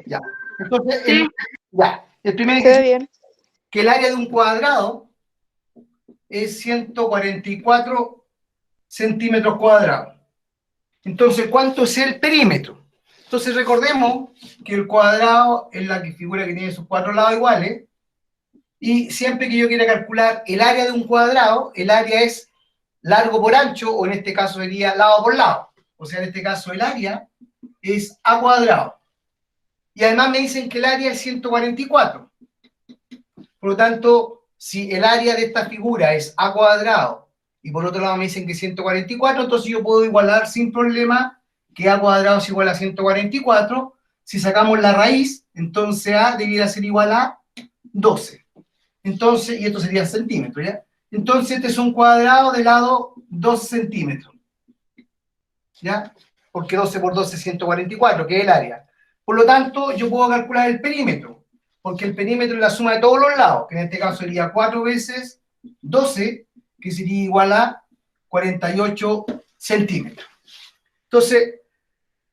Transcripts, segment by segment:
Ya. Entonces, Sí, el primer se ve bien. que el área de un cuadrado es 144 centímetros cuadrados. Entonces, ¿cuánto es el perímetro? Entonces, recordemos que el cuadrado es la figura que tiene sus cuatro lados iguales, y siempre que yo quiera calcular el área de un cuadrado, el área es largo por ancho, o en este caso sería lado por lado. O sea, en este caso el área es a cuadrado. Y además me dicen que el área es 144. Por lo tanto, si el área de esta figura es a cuadrado, y por otro lado me dicen que es 144, entonces yo puedo igualar sin problema que a cuadrado es igual a 144. Si sacamos la raíz, entonces a debiera ser igual a 12. Entonces, y esto sería centímetros, ¿ya? Entonces este es un cuadrado de lado 12 centímetros, ¿ya? Porque 12 por 12 es 144, que es el área. Por lo tanto, yo puedo calcular el perímetro, porque el perímetro es la suma de todos los lados, que en este caso sería 4 veces 12, que sería igual a 48 centímetros. Entonces,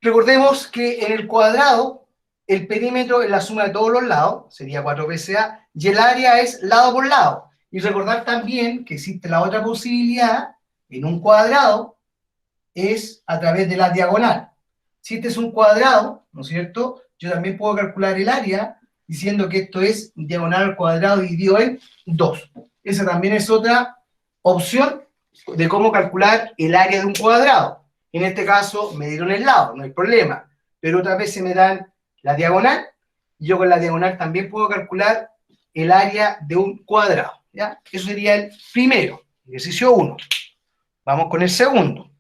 recordemos que en el cuadrado, el perímetro es la suma de todos los lados, sería 4 veces A, y el área es lado por lado. Y recordar también que existe la otra posibilidad, en un cuadrado, es a través de la diagonal. Si este es un cuadrado, ¿no es cierto? Yo también puedo calcular el área diciendo que esto es diagonal al cuadrado dividido en 2. Esa también es otra opción de cómo calcular el área de un cuadrado. En este caso me dieron el lado, no hay problema. Pero otras veces me dan la diagonal, y yo con la diagonal también puedo calcular el área de un cuadrado. ¿Ya? Eso sería el primero, ejercicio 1. Vamos con el segundo.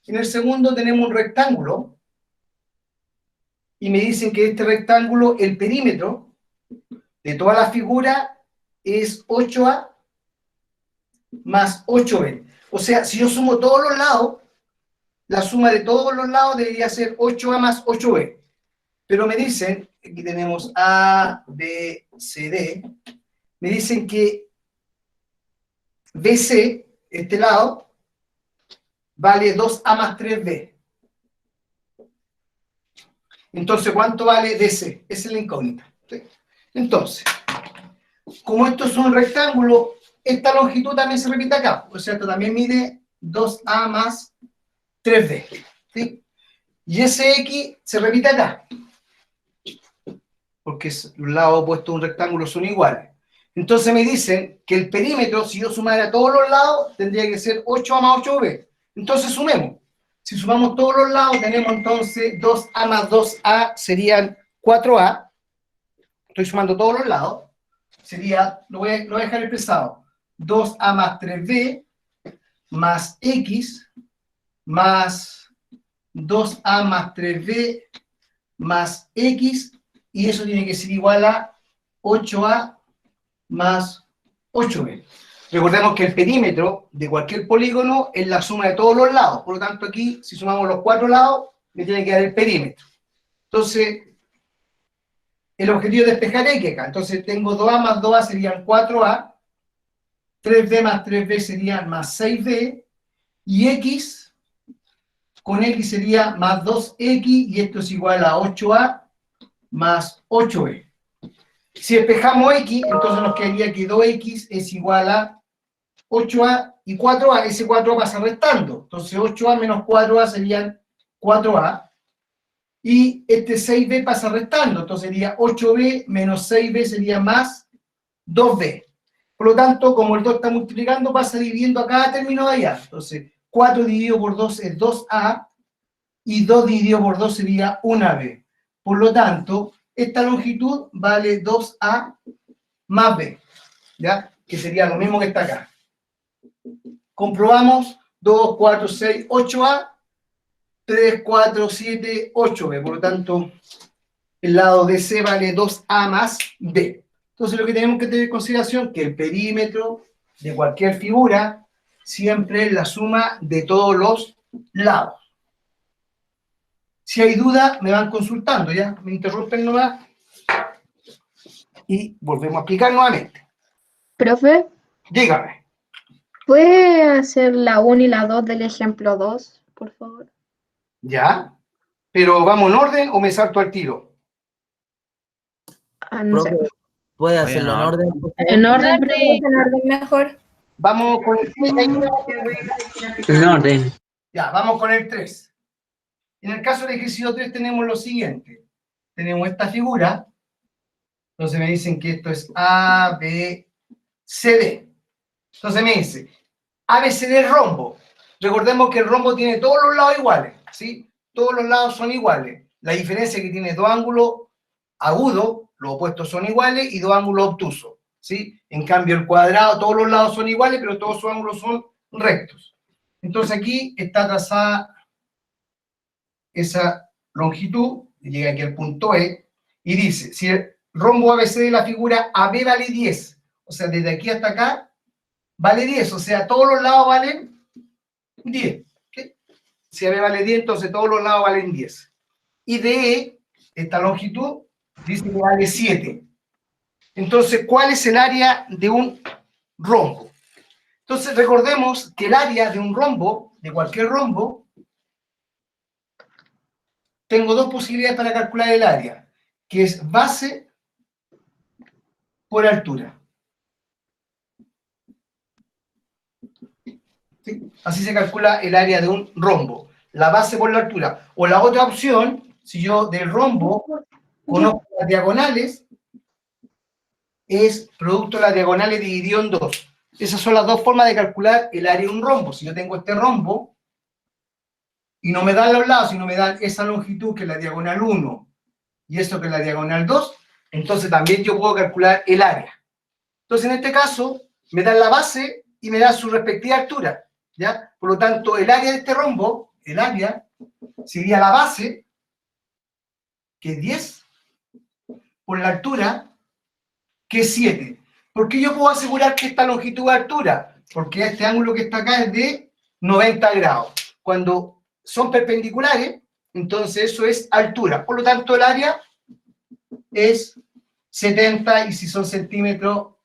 En el segundo tenemos un rectángulo, y me dicen que este rectángulo, el perímetro de toda la figura es 8A más 8B. O sea, si yo sumo todos los lados, la suma de todos los lados debería ser 8A más 8B. Pero me dicen, aquí tenemos A, B, C, D, me dicen que BC, este lado, vale 2A más 3B. Entonces, ¿cuánto vale DC? Esa es la incógnita. ¿Sí? Entonces, como esto es un rectángulo, esta longitud también se repite acá. O sea, esto también mide 2A más 3B. ¿Sí? Y ese X se repite acá, porque los lados opuestos de un rectángulo son iguales. Entonces me dicen que el perímetro, si yo sumara todos los lados, tendría que ser 8A más 8B. Entonces sumemos. Si sumamos todos los lados, tenemos entonces 2A más 2A serían 4A. Estoy sumando todos los lados. Sería, lo voy a dejar expresado, 2A más 3B más X más 2A más 3B más X, y eso tiene que ser igual a 8A más 8B. Recordemos que el perímetro de cualquier polígono es la suma de todos los lados. Por lo tanto, aquí, si sumamos los cuatro lados, me tiene que dar el perímetro. Entonces, el objetivo es despejar X acá. Entonces, tengo 2A más 2A serían 4A, 3B más 3B serían más 6B, y X con X sería más 2X, y esto es igual a 8A más 8B. Si despejamos X, entonces nos quedaría que 2X es igual a 8A y 4A. Ese 4A pasa restando. Entonces 8A menos 4A serían 4A. Y este 6B pasa restando. Entonces sería 8B menos 6B sería más 2B. Por lo tanto, como el 2 está multiplicando, pasa dividiendo a cada término de allá. Entonces 4 dividido por 2 es 2A, y 2 dividido por 2 sería 1B. Por lo tanto, esta longitud vale 2A más B, ¿ya? Que sería lo mismo que está acá. Comprobamos 2, 4, 6, 8A, 3, 4, 7, 8B. Por lo tanto, el lado de C vale 2A más B. Entonces, lo que tenemos que tener en consideración es que el perímetro de cualquier figura siempre es la suma de todos los lados. Si hay duda, me van consultando, ¿ya? Me interrumpen nomás y volvemos a explicar nuevamente. Profe, Dígame. ¿puede hacer la 1 y la 2 del ejemplo 2, por favor? ¿Ya? Pero ¿vamos en orden o me salto al tiro? No sé. Profe, ¿puede hacerlo en orden, por favor? En orden, en orden mejor. Vamos con el 3. En orden. Ya, vamos con el 3. En el caso del ejercicio 3 tenemos lo siguiente. Tenemos esta figura. Entonces me dicen que esto es A, B, C, D. Entonces me dice, A, B, C, D es rombo. Recordemos que el rombo tiene todos los lados iguales, ¿sí? Todos los lados son iguales. La diferencia es que tiene dos ángulos agudos, los opuestos son iguales, y dos ángulos obtusos, ¿sí? En cambio, el cuadrado, todos los lados son iguales, pero todos sus ángulos son rectos. Entonces aquí está trazada esa longitud, llega aquí al punto E, y dice, si el rombo ABC de la figura AB vale 10, o sea, desde aquí hasta acá, vale 10, o sea, todos los lados valen 10. ¿Okay? Si AB vale 10, entonces todos los lados valen 10. Y DE, esta longitud, dice que vale 7. Entonces, ¿cuál es el área de un rombo? Entonces, recordemos que el área de un rombo, de cualquier rombo, tengo dos posibilidades para calcular el área, que es base por altura. ¿Sí? Así se calcula el área de un rombo, la base por la altura. O la otra opción, si yo del rombo conozco las diagonales, es producto de las diagonales dividido en 2. Esas son las dos formas de calcular el área de un rombo. Si yo tengo este rombo y no me dan los lados, sino me dan esa longitud que es la diagonal 1 y esto que es la diagonal 2, entonces también yo puedo calcular el área. Entonces, en este caso, me dan la base y me dan su respectiva altura, ¿ya? Por lo tanto, el área de este rombo, el área, sería la base, que es 10, por la altura, que es 7. ¿Por qué yo puedo asegurar que esta longitud es altura? Porque este ángulo que está acá es de 90 grados. Cuando son perpendiculares, entonces eso es altura. Por lo tanto, el área es 70, y si son centímetros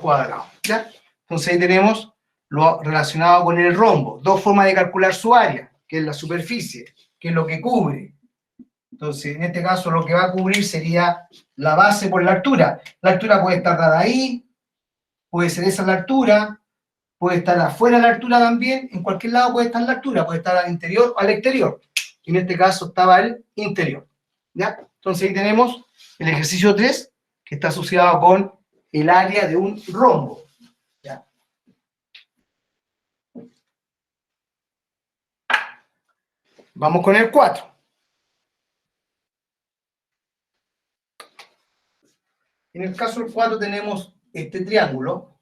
cuadrados, ¿ya? Entonces ahí tenemos lo relacionado con el rombo. Dos formas de calcular su área, que es la superficie, que es lo que cubre. Entonces, en este caso, lo que va a cubrir sería la base por la altura. La altura puede estar dada ahí, puede ser esa la altura, puede estar afuera de la altura también, en cualquier lado puede estar la altura, puede estar al interior o al exterior. En este caso estaba el interior, ¿ya? Entonces ahí tenemos el ejercicio 3, que está asociado con el área de un rombo, ¿ya? Vamos con el 4. En el caso del 4 tenemos este triángulo,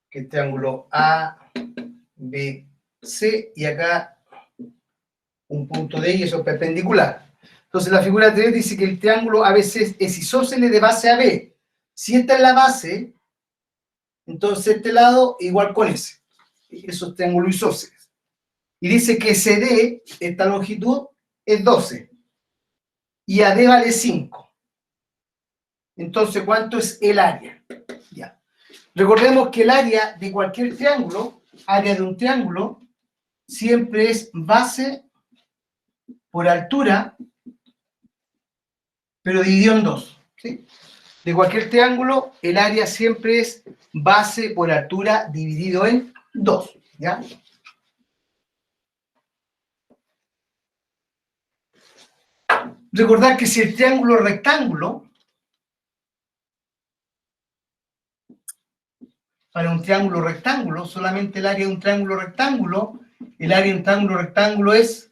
que es triángulo A, B, C, y acá un punto D, y eso es perpendicular. Entonces la figura 3 dice que el triángulo ABC es isósceles de base a B. Si esta es la base, entonces este lado igual con ese. Eso es triángulo isósceles. Y dice que CD, esta longitud, es 12. Y AD vale 5. Entonces, ¿cuánto es el área? Ya. Recordemos que el área de cualquier triángulo, área de un triángulo, siempre es base por altura, pero dividido en 2. ¿Sí? De cualquier triángulo, el área siempre es base por altura dividido en 2. ¿Ya? Recordar que si el triángulo es rectángulo, para un triángulo rectángulo, solamente el área de un triángulo rectángulo, el área de un triángulo rectángulo es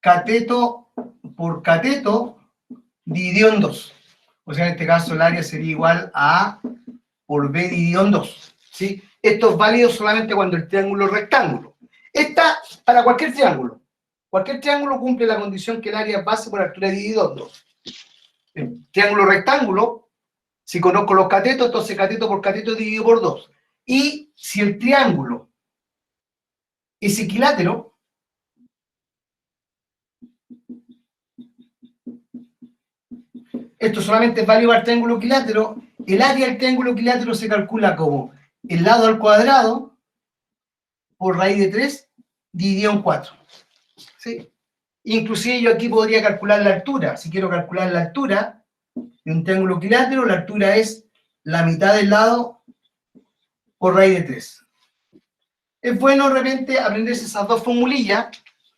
cateto por cateto dividido en 2. O sea, en este caso el área sería igual a A por B dividido en 2. ¿Sí? Esto es válido solamente cuando el triángulo es rectángulo. Esta, para cualquier triángulo. Cualquier triángulo cumple la condición que el área es base por altura dividido en 2. El triángulo rectángulo, si conozco los catetos, entonces cateto por cateto dividido por 2. Y si el triángulo es equilátero, esto solamente es válido para el triángulo equilátero, el área del triángulo equilátero se calcula como el lado al cuadrado por raíz de 3 dividido en 4. ¿Sí? Inclusive yo aquí podría calcular la altura. Si quiero calcular la altura de un triángulo equilátero, la altura es la mitad del lado por raíz de 3. Es bueno de repente aprenderse esas dos formulillas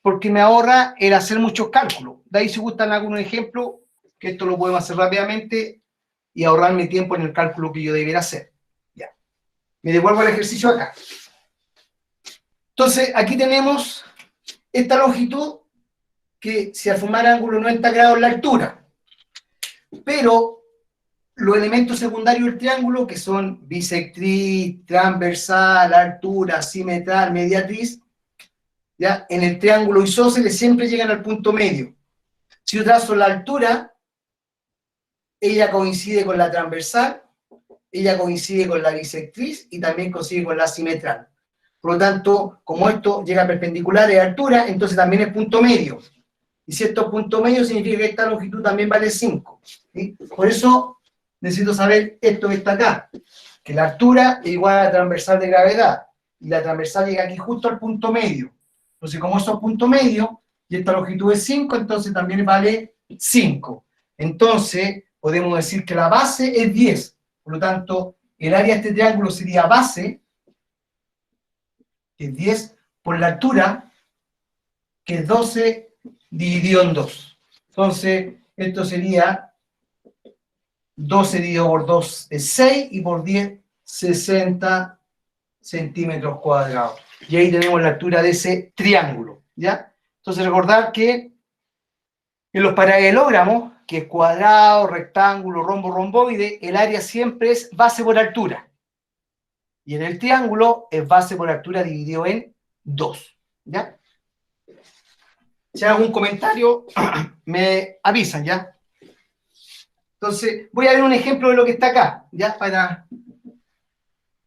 porque me ahorra el hacer muchos cálculos. De ahí si gustan algunos ejemplos, que esto lo podemos hacer rápidamente y ahorrarme tiempo en el cálculo que yo debiera hacer. Ya. Me devuelvo al ejercicio acá. Entonces, aquí tenemos esta longitud que si al formar ángulo 90 grados la altura, pero los elementos secundarios del triángulo, que son bisectriz, transversal, altura, simetral, mediatriz, ¿ya? En el triángulo isósceles siempre llegan al punto medio. Si yo trazo la altura, ella coincide con la transversal, ella coincide con la bisectriz y también coincide con la simetral. Por lo tanto, como esto llega perpendicular a altura, entonces también es punto medio. Y si esto es punto medio, significa que esta longitud también vale 5. ¿Sí? Por eso necesito saber esto que está acá, que la altura es igual a la transversal de gravedad, y la transversal llega aquí justo al punto medio. Entonces, como eso es punto medio, y esta longitud es 5, entonces también vale 5. Entonces, podemos decir que la base es 10. Por lo tanto, el área de este triángulo sería base, que es 10, por la altura, que es 12 dividido en 2. Entonces, esto sería 12 dividido por 2 es 6 y por 10, 60 centímetros cuadrados. Y ahí tenemos la altura de ese triángulo, ¿ya? Entonces, recordar que en los paralelogramos, que es cuadrado, rectángulo, rombo, romboide, el área siempre es base por altura. Y en el triángulo es base por altura dividido en 2, ¿ya? Si hay algún comentario, me avisan, ¿ya? Entonces, voy a ver un ejemplo de lo que está acá, ¿ya? Para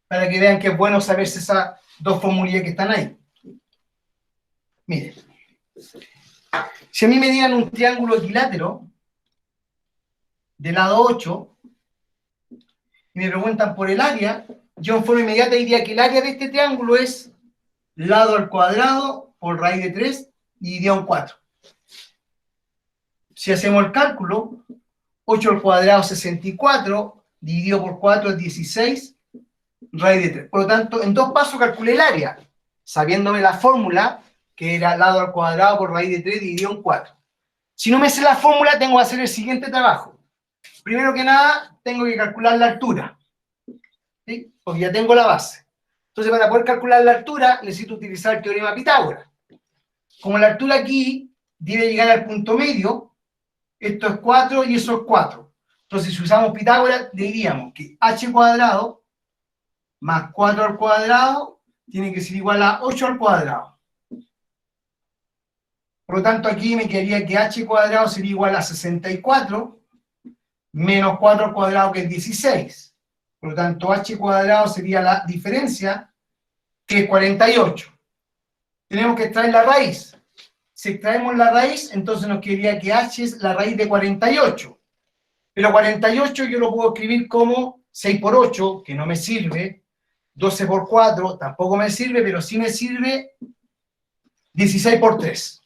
que vean que es bueno saberse esas dos formulillas que están ahí. Miren. Si a mí me dieran un triángulo equilátero de lado 8 y me preguntan por el área, yo en forma inmediata diría que el área de este triángulo es lado al cuadrado por raíz de 3 dividido en 4. Si hacemos el cálculo, 8 al cuadrado es 64, dividido por 4 es 16, raíz de 3. Por lo tanto, en 2 pasos calculé el área, sabiéndome la fórmula, que era lado al cuadrado por raíz de 3 dividido en 4. Si no me sé la fórmula, tengo que hacer el siguiente trabajo. Primero que nada, tengo que calcular la altura, ¿sí? Porque ya tengo la base. Entonces, para poder calcular la altura, necesito utilizar el teorema de Pitágoras. Como la altura aquí debe llegar al punto medio, esto es 4 y eso es 4. Entonces, si usamos Pitágoras, diríamos que h cuadrado más 4 al cuadrado tiene que ser igual a 8 al cuadrado. Por lo tanto, aquí me quedaría que h cuadrado sería igual a 64 menos 4 al cuadrado, que es 16. Por lo tanto, h cuadrado sería la diferencia, que es 48. Tenemos que extraer la raíz. Si extraemos la raíz, entonces nos quedaría que h es la raíz de 48. Pero 48 yo lo puedo escribir como 6 por 8, que no me sirve. 12 por 4 tampoco me sirve, pero sí me sirve 16 por 3.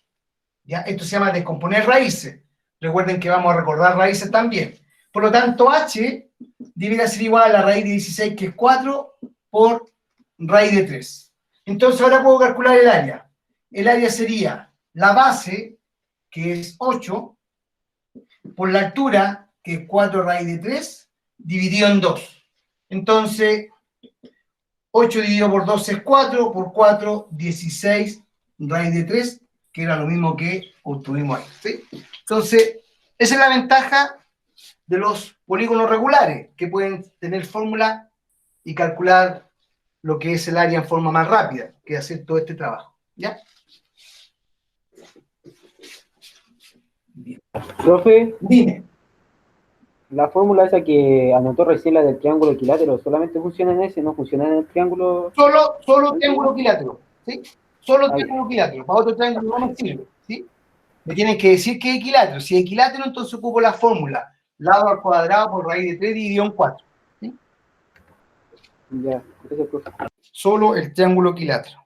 ¿Ya? Esto se llama descomponer raíces. Recuerden que vamos a recordar raíces también. Por lo tanto, h debería ser igual a la raíz de 16, que es 4, por raíz de 3. Entonces ahora puedo calcular el área. El área sería la base, que es 8, por la altura, que es 4 raíz de 3, dividido en 2. Entonces, 8 dividido por 2 es 4, por 4, 16 raíz de 3, que era lo mismo que obtuvimos ahí, ¿sí? Entonces, esa es la ventaja de los polígonos regulares, que pueden tener fórmula y calcular lo que es el área en forma más rápida, que hacer todo este trabajo, ¿ya? Bien. Profe, Dime. la fórmula esa que anotó recién, la del triángulo equilátero, ¿solamente funciona en ese? ¿No funciona en el triángulo? Solo triángulo equilátero, ¿sí? Solo Ahí. triángulo equilátero. Para otro triángulo no me sirve, ¿sí? Me tienen que decir que es equilátero. Si es equilátero, entonces ocupo la fórmula lado al cuadrado por raíz de 3 dividido en 4. ¿Sí? Ya, gracias, profe. Solo el triángulo equilátero.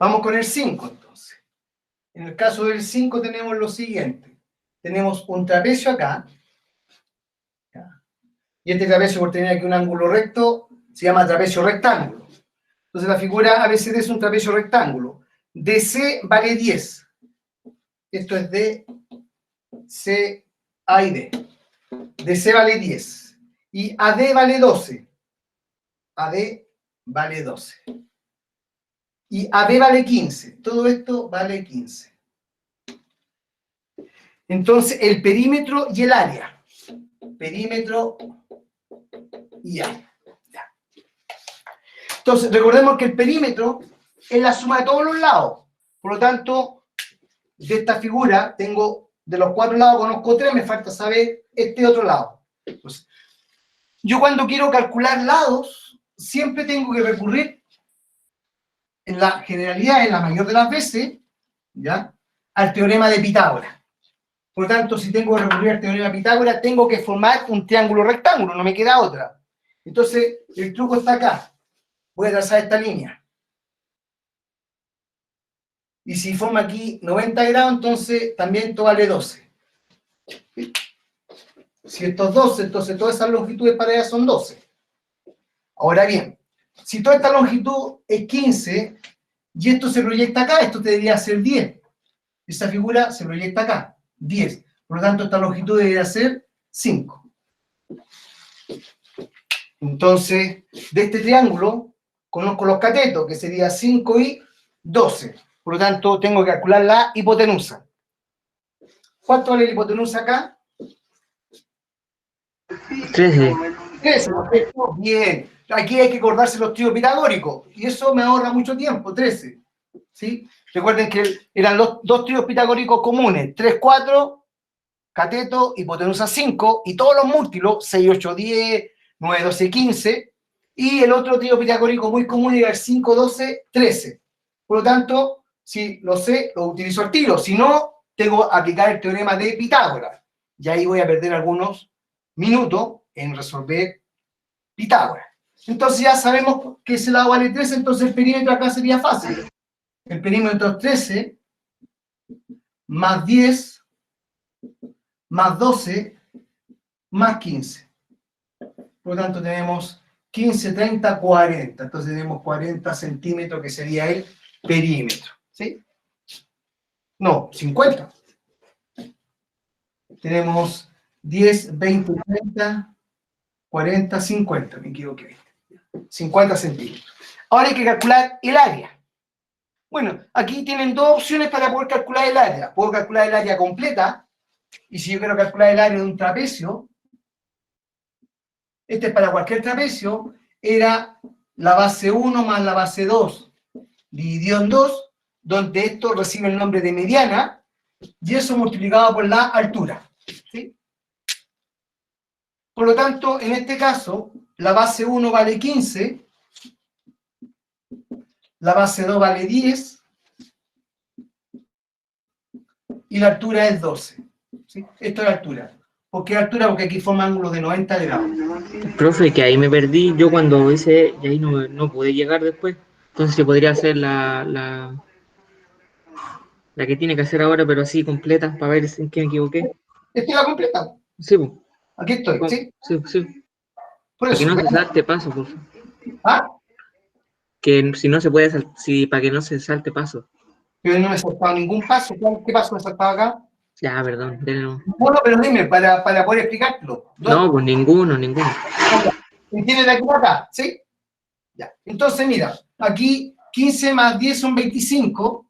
Vamos con el 5, entonces. En el caso del 5 tenemos lo siguiente. Tenemos un trapecio acá. Y este trapecio, por tener aquí un ángulo recto, se llama trapecio rectángulo. Entonces la figura ABCD es un trapecio rectángulo. DC vale 10. Esto es D, C, A y D. DC vale 10. Y AD vale 12. AD vale 12. Y AB vale 15. Todo esto vale 15. Entonces, el perímetro y el área. Perímetro y área. Ya. Entonces, recordemos que el perímetro es la suma de todos los lados. Por lo tanto, de esta figura, tengo de los 4 lados, conozco 3, me falta saber este otro lado. Entonces, yo cuando quiero calcular lados, siempre tengo que recurrir, en la generalidad, en la mayor de las veces, ¿ya?, al teorema de Pitágoras. Por lo tanto, si tengo que recurrir al teorema de Pitágoras, tengo que formar un triángulo rectángulo, no me queda otra. Entonces, el truco está acá. Voy a trazar esta línea. Y si forma aquí 90 grados, entonces también esto vale 12. Si esto es 12, entonces todas esas longitudes para allá son 12. Ahora bien, si toda esta longitud es 15, y esto se proyecta acá, esto debería ser 10. Esa figura se proyecta acá, 10. Por lo tanto, esta longitud debería ser 5. Entonces, de este triángulo, conozco los catetos, que sería 5 y 12. Por lo tanto, tengo que calcular la hipotenusa. ¿Cuánto vale la hipotenusa acá? 13. 13, perfecto. Bien. Aquí hay que acordarse los tríos pitagóricos. Y eso me ahorra mucho tiempo, 13. ¿Sí? Recuerden que eran los dos tríos pitagóricos comunes. 3, 4, cateto, hipotenusa 5, y todos los múltiplos, 6, 8, 10, 9, 12, 15. Y el otro trío pitagórico muy común era el 5, 12, 13. Por lo tanto, si lo sé, lo utilizo al tiro. Si no, tengo que aplicar el teorema de Pitágoras. Y ahí voy a perder algunos minutos en resolver Pitágoras. Entonces ya sabemos que ese lado vale 13, entonces el perímetro acá sería fácil. El perímetro es 13 más 10 más 12 más 15. Por lo tanto tenemos 15, 30, 40. Entonces tenemos 40 centímetros que sería el perímetro. ¿Sí? No, 50. Tenemos 10, 20, 30, 40, 50. Me equivoqué. 50 centímetros. Ahora hay que calcular el área. Bueno, aquí tienen dos opciones para poder calcular el área. Puedo calcular el área completa, y si yo quiero calcular el área de un trapecio, este es para cualquier trapecio, era la base 1 más la base 2, dividido en 2, donde esto recibe el nombre de mediana, y eso multiplicado por la altura. ¿Sí? Por lo tanto, en este caso, la base 1 vale 15, la base 2 vale 10, y la altura es 12. ¿Sí? Esto es la altura. ¿Por qué altura? Porque aquí forma ángulo de 90 grados. Profe, que ahí me perdí. Yo cuando hice, y ahí no pude llegar después. Entonces se podría hacer la que tiene que hacer ahora, pero así completa, para ver en qué me equivoqué. ¿Esta es la completa? Sí, pues. Aquí estoy, ¿sí? Sí. Por Para que eso. no se salte paso, por favor. ¿Ah? Que si no se puede para que no se salte paso. Pero no me he saltado ningún paso. ¿Qué paso me he saltado acá? Ya, perdón, denlo. Bueno, pero dime, para poder explicártelo. No, pues ninguno. ¿Entiendes de aquí para acá? ¿Sí? Ya. Entonces, mira, aquí 15 más 10 son 25,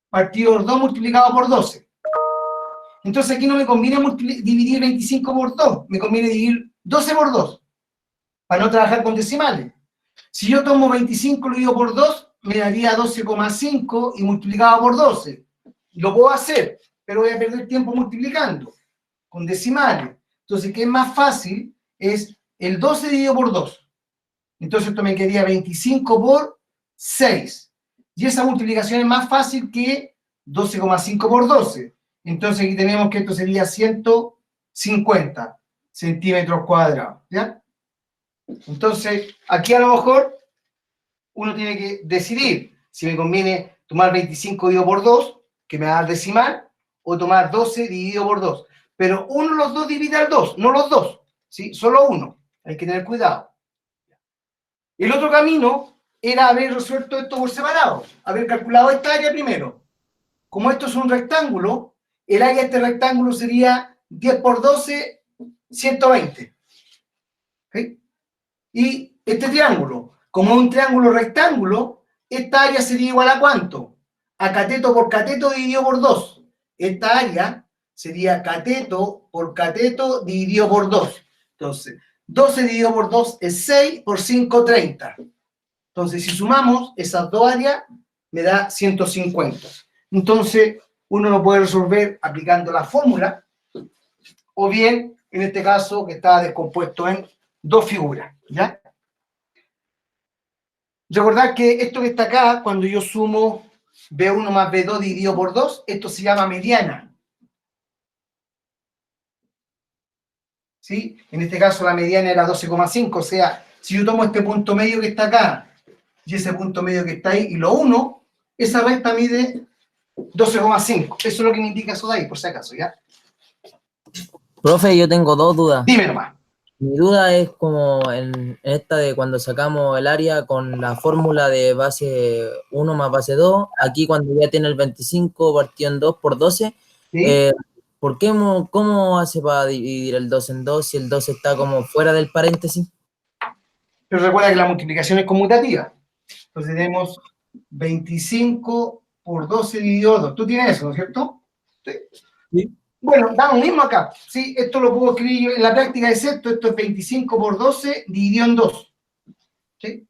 partido 2 multiplicado por 12. Entonces aquí no me conviene dividir 25 por 2, me conviene dividir 12 por 2, para no trabajar con decimales. Si yo tomo 25 lo divido por 2, me daría 12,5 y multiplicado por 12. Lo puedo hacer, pero voy a perder tiempo multiplicando con decimales. Entonces, ¿qué es más fácil? Es el 12 dividido por 2. Entonces esto me quedaría 25 por 6. Y esa multiplicación es más fácil que 12,5 por 12. Entonces aquí tenemos que esto sería 150 centímetros cuadrados. ¿Ya? Entonces, aquí a lo mejor uno tiene que decidir si me conviene tomar 25 dividido por 2, que me va a dar decimal, o tomar 12 dividido por 2. Pero uno de los dos divide al 2, no los dos, ¿sí? Solo uno. Hay que tener cuidado. El otro camino era haber resuelto esto por separado, haber calculado esta área primero. Como esto es un rectángulo, el área de este rectángulo sería 10 por 12, 120. ¿Okay? Y este triángulo, como es un triángulo rectángulo, esta área sería igual a ¿cuánto? A cateto por cateto dividido por 2. Esta área sería cateto por cateto dividido por 2. Entonces, 12 dividido por 2 es 6, por 5, 30. Entonces, si sumamos esas dos áreas, me da 150. Entonces, uno lo puede resolver aplicando la fórmula, o bien, en este caso, que está descompuesto en dos figuras, ¿ya? Recordad que esto que está acá, cuando yo sumo B1 más B2 dividido por 2, esto se llama mediana. ¿Sí? En este caso la mediana era 12,5, o sea, si yo tomo este punto medio que está acá y ese punto medio que está ahí y lo uno, esa recta mide 12,5. Eso es lo que me indica eso de ahí, por si acaso, ¿ya? Profe, yo tengo dos dudas. Dime nomás. Mi duda es como en esta de cuando sacamos el área con la fórmula de base 1 más base 2, aquí cuando ya tiene el 25 partido en 2 por 12, ¿Sí? ¿por qué, cómo hace para dividir el 2 en 2 si el 2 está como fuera del paréntesis? Pero recuerda que la multiplicación es conmutativa. Entonces tenemos 25 por 12 dividido por 2. Tú tienes eso, ¿no es cierto? Sí. Sí. Bueno, da lo mismo acá. Sí, esto lo puedo escribir yo en la práctica, es esto es 25 por 12 dividido en 2. ¿Sí?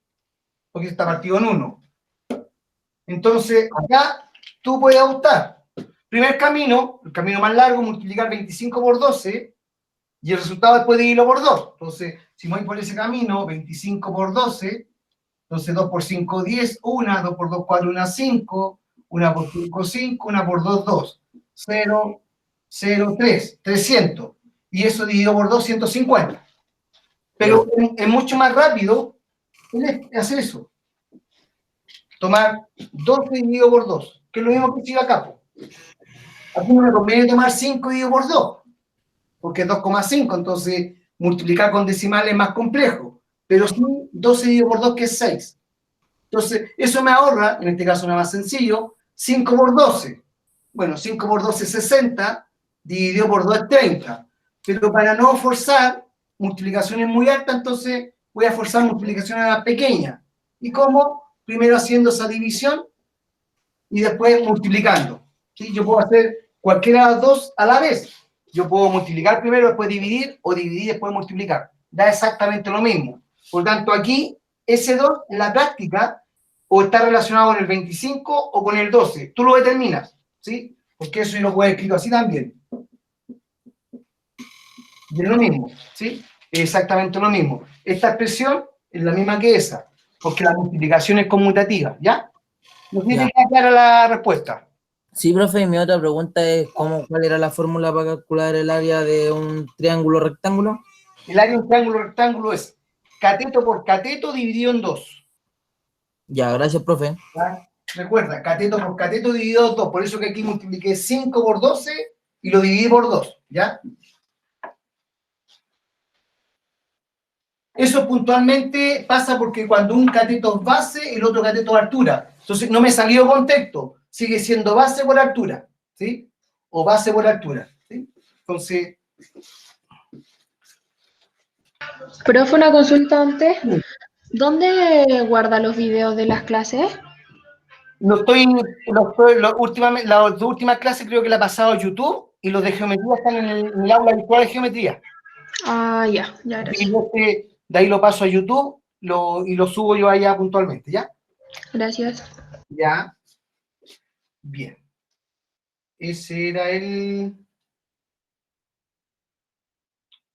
Porque está partido en 1. Entonces, acá tú puedes optar. Primer camino, el camino más largo, multiplicar 25 por 12 y el resultado después dividirlo por 2. Entonces, si voy por ese camino, 25 por 12, entonces 2 por 5, 10, 1, 2 por 2, 4, 1, 5, 1 por 5, 5, 1 por 2, 2. 0, 0, 3, 300. Y eso dividido por 2, 150. Pero es mucho más rápido hacer eso. Tomar 12 dividido por 2, que es lo mismo que sigue acá. Po. Aquí no me conviene tomar 5 dividido por 2, porque es 2,5, entonces multiplicar con decimales es más complejo. Pero sí 12 dividido por 2, que es 6. Entonces, eso me ahorra, en este caso no es más sencillo, 5 por 12. Bueno, 5 por 12 es 60, dividido por 2 es 30. Pero para no forzar multiplicaciones muy altas, entonces voy a forzar multiplicaciones más pequeñas. ¿Y cómo? Primero haciendo esa división y después multiplicando. ¿Sí? Yo puedo hacer cualquiera de las dos a la vez. Yo puedo multiplicar primero, después dividir, o dividir y después multiplicar. Da exactamente lo mismo. Por tanto, aquí, ese 2 en la práctica, o está relacionado con el 25 o con el 12. Tú lo determinas, ¿sí? Porque eso yo lo puedo escribir así también. Y es lo mismo, ¿sí? Es exactamente lo mismo. Esta expresión es la misma que esa, porque la multiplicación es conmutativa, ¿ya? ¿No tiene que quedar clara la respuesta? Sí, profe, y mi otra pregunta es cuál era la fórmula para calcular el área de un triángulo rectángulo. El área de un triángulo rectángulo es cateto por cateto dividido en 2. Ya, gracias, profe. ¿Ya? Recuerda, cateto por cateto dividido en 2. Por eso que aquí multipliqué 5 por 12 y lo dividí por 2. ¿Ya? Eso puntualmente pasa porque cuando un cateto es base, el otro cateto es altura. Entonces no me salió contexto. Sigue siendo base por altura. ¿Sí? O base por altura. ¿Sí? Entonces... Profe, una consulta antes. ¿Dónde guarda los videos de las clases? últimamente, las dos últimas clases creo que la he pasado a YouTube y los de geometría están en el aula virtual de geometría. Ah, ya, ya, Así que gracias. yo de ahí lo paso a YouTube y lo subo yo allá puntualmente, ¿ya? Gracias. Ya, bien. Ese era el...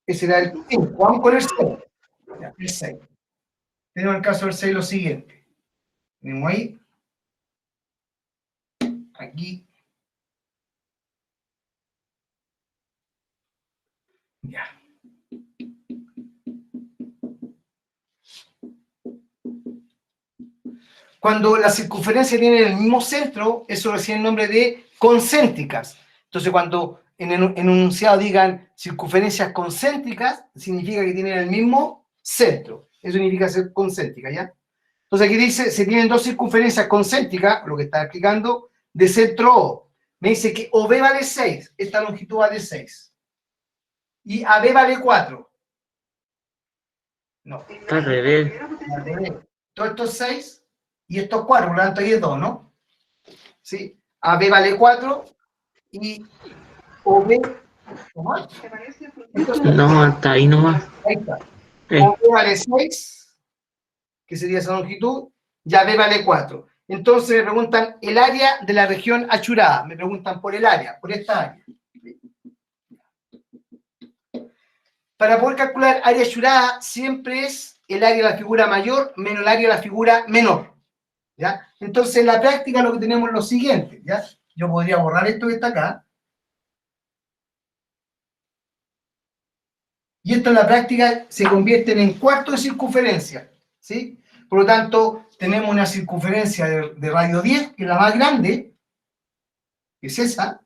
Ese era el 5. Vamos con el 6. Ya, el 6. Tenemos el caso del 6 lo siguiente. Tenemos ahí, aquí. Ya. Cuando la circunferencia tiene el mismo centro, eso recibe el nombre de concéntricas. Entonces, cuando en un enunciado digan circunferencias concéntricas, significa que tienen el mismo centro. Eso significa ser concéntrica, ¿ya? Entonces aquí dice, se tienen dos circunferencias concéntricas, lo que está explicando, de centro O. Me dice que OB vale 6, esta longitud vale 6. Y AB vale 4. No. Está al revés. Todo esto es 6 y esto es 4, por lo tanto ahí es 2, ¿no? ¿Sí? AB vale 4 y OB... ¿cómo? Entonces, No, hasta ahí nomás. ahí está. Eh, OB vale 6, que sería esa longitud, y AB vale 4. Entonces me preguntan el área de la región achurada. Me preguntan por el área, por esta área. Para poder calcular área achurada, siempre es el área de la figura mayor menos el área de la figura menor. ¿Ya? Entonces, en la práctica lo que tenemos es lo siguiente. ¿Ya? Yo podría borrar esto que está acá. Y esto en la práctica se convierte en cuartos de circunferencia. ¿Sí? Por lo tanto, tenemos una circunferencia de radio 10, que es la más grande, que es esa,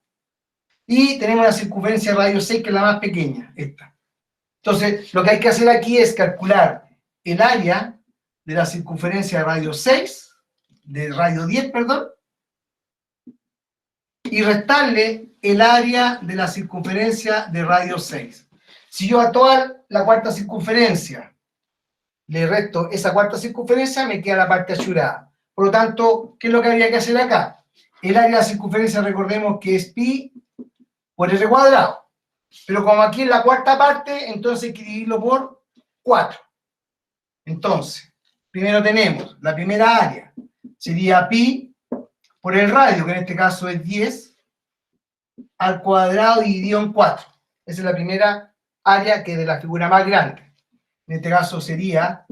y tenemos una circunferencia de radio 6, que es la más pequeña, esta. Entonces, lo que hay que hacer aquí es calcular el área de la circunferencia de radio 6, de radio 10, perdón, y restarle el área de la circunferencia de radio 6. Si yo a toda la cuarta circunferencia le resto esa cuarta circunferencia, me queda la parte achurada. Por lo tanto, ¿qué es lo que habría que hacer acá? El área de la circunferencia, recordemos que es pi por r cuadrado. Pero como aquí es la cuarta parte, entonces hay que dividirlo por 4. Entonces, primero tenemos la primera área, sería pi por el radio, que en este caso es 10, al cuadrado dividido en 4. Esa es la primera área, que es de la figura más grande. En este caso sería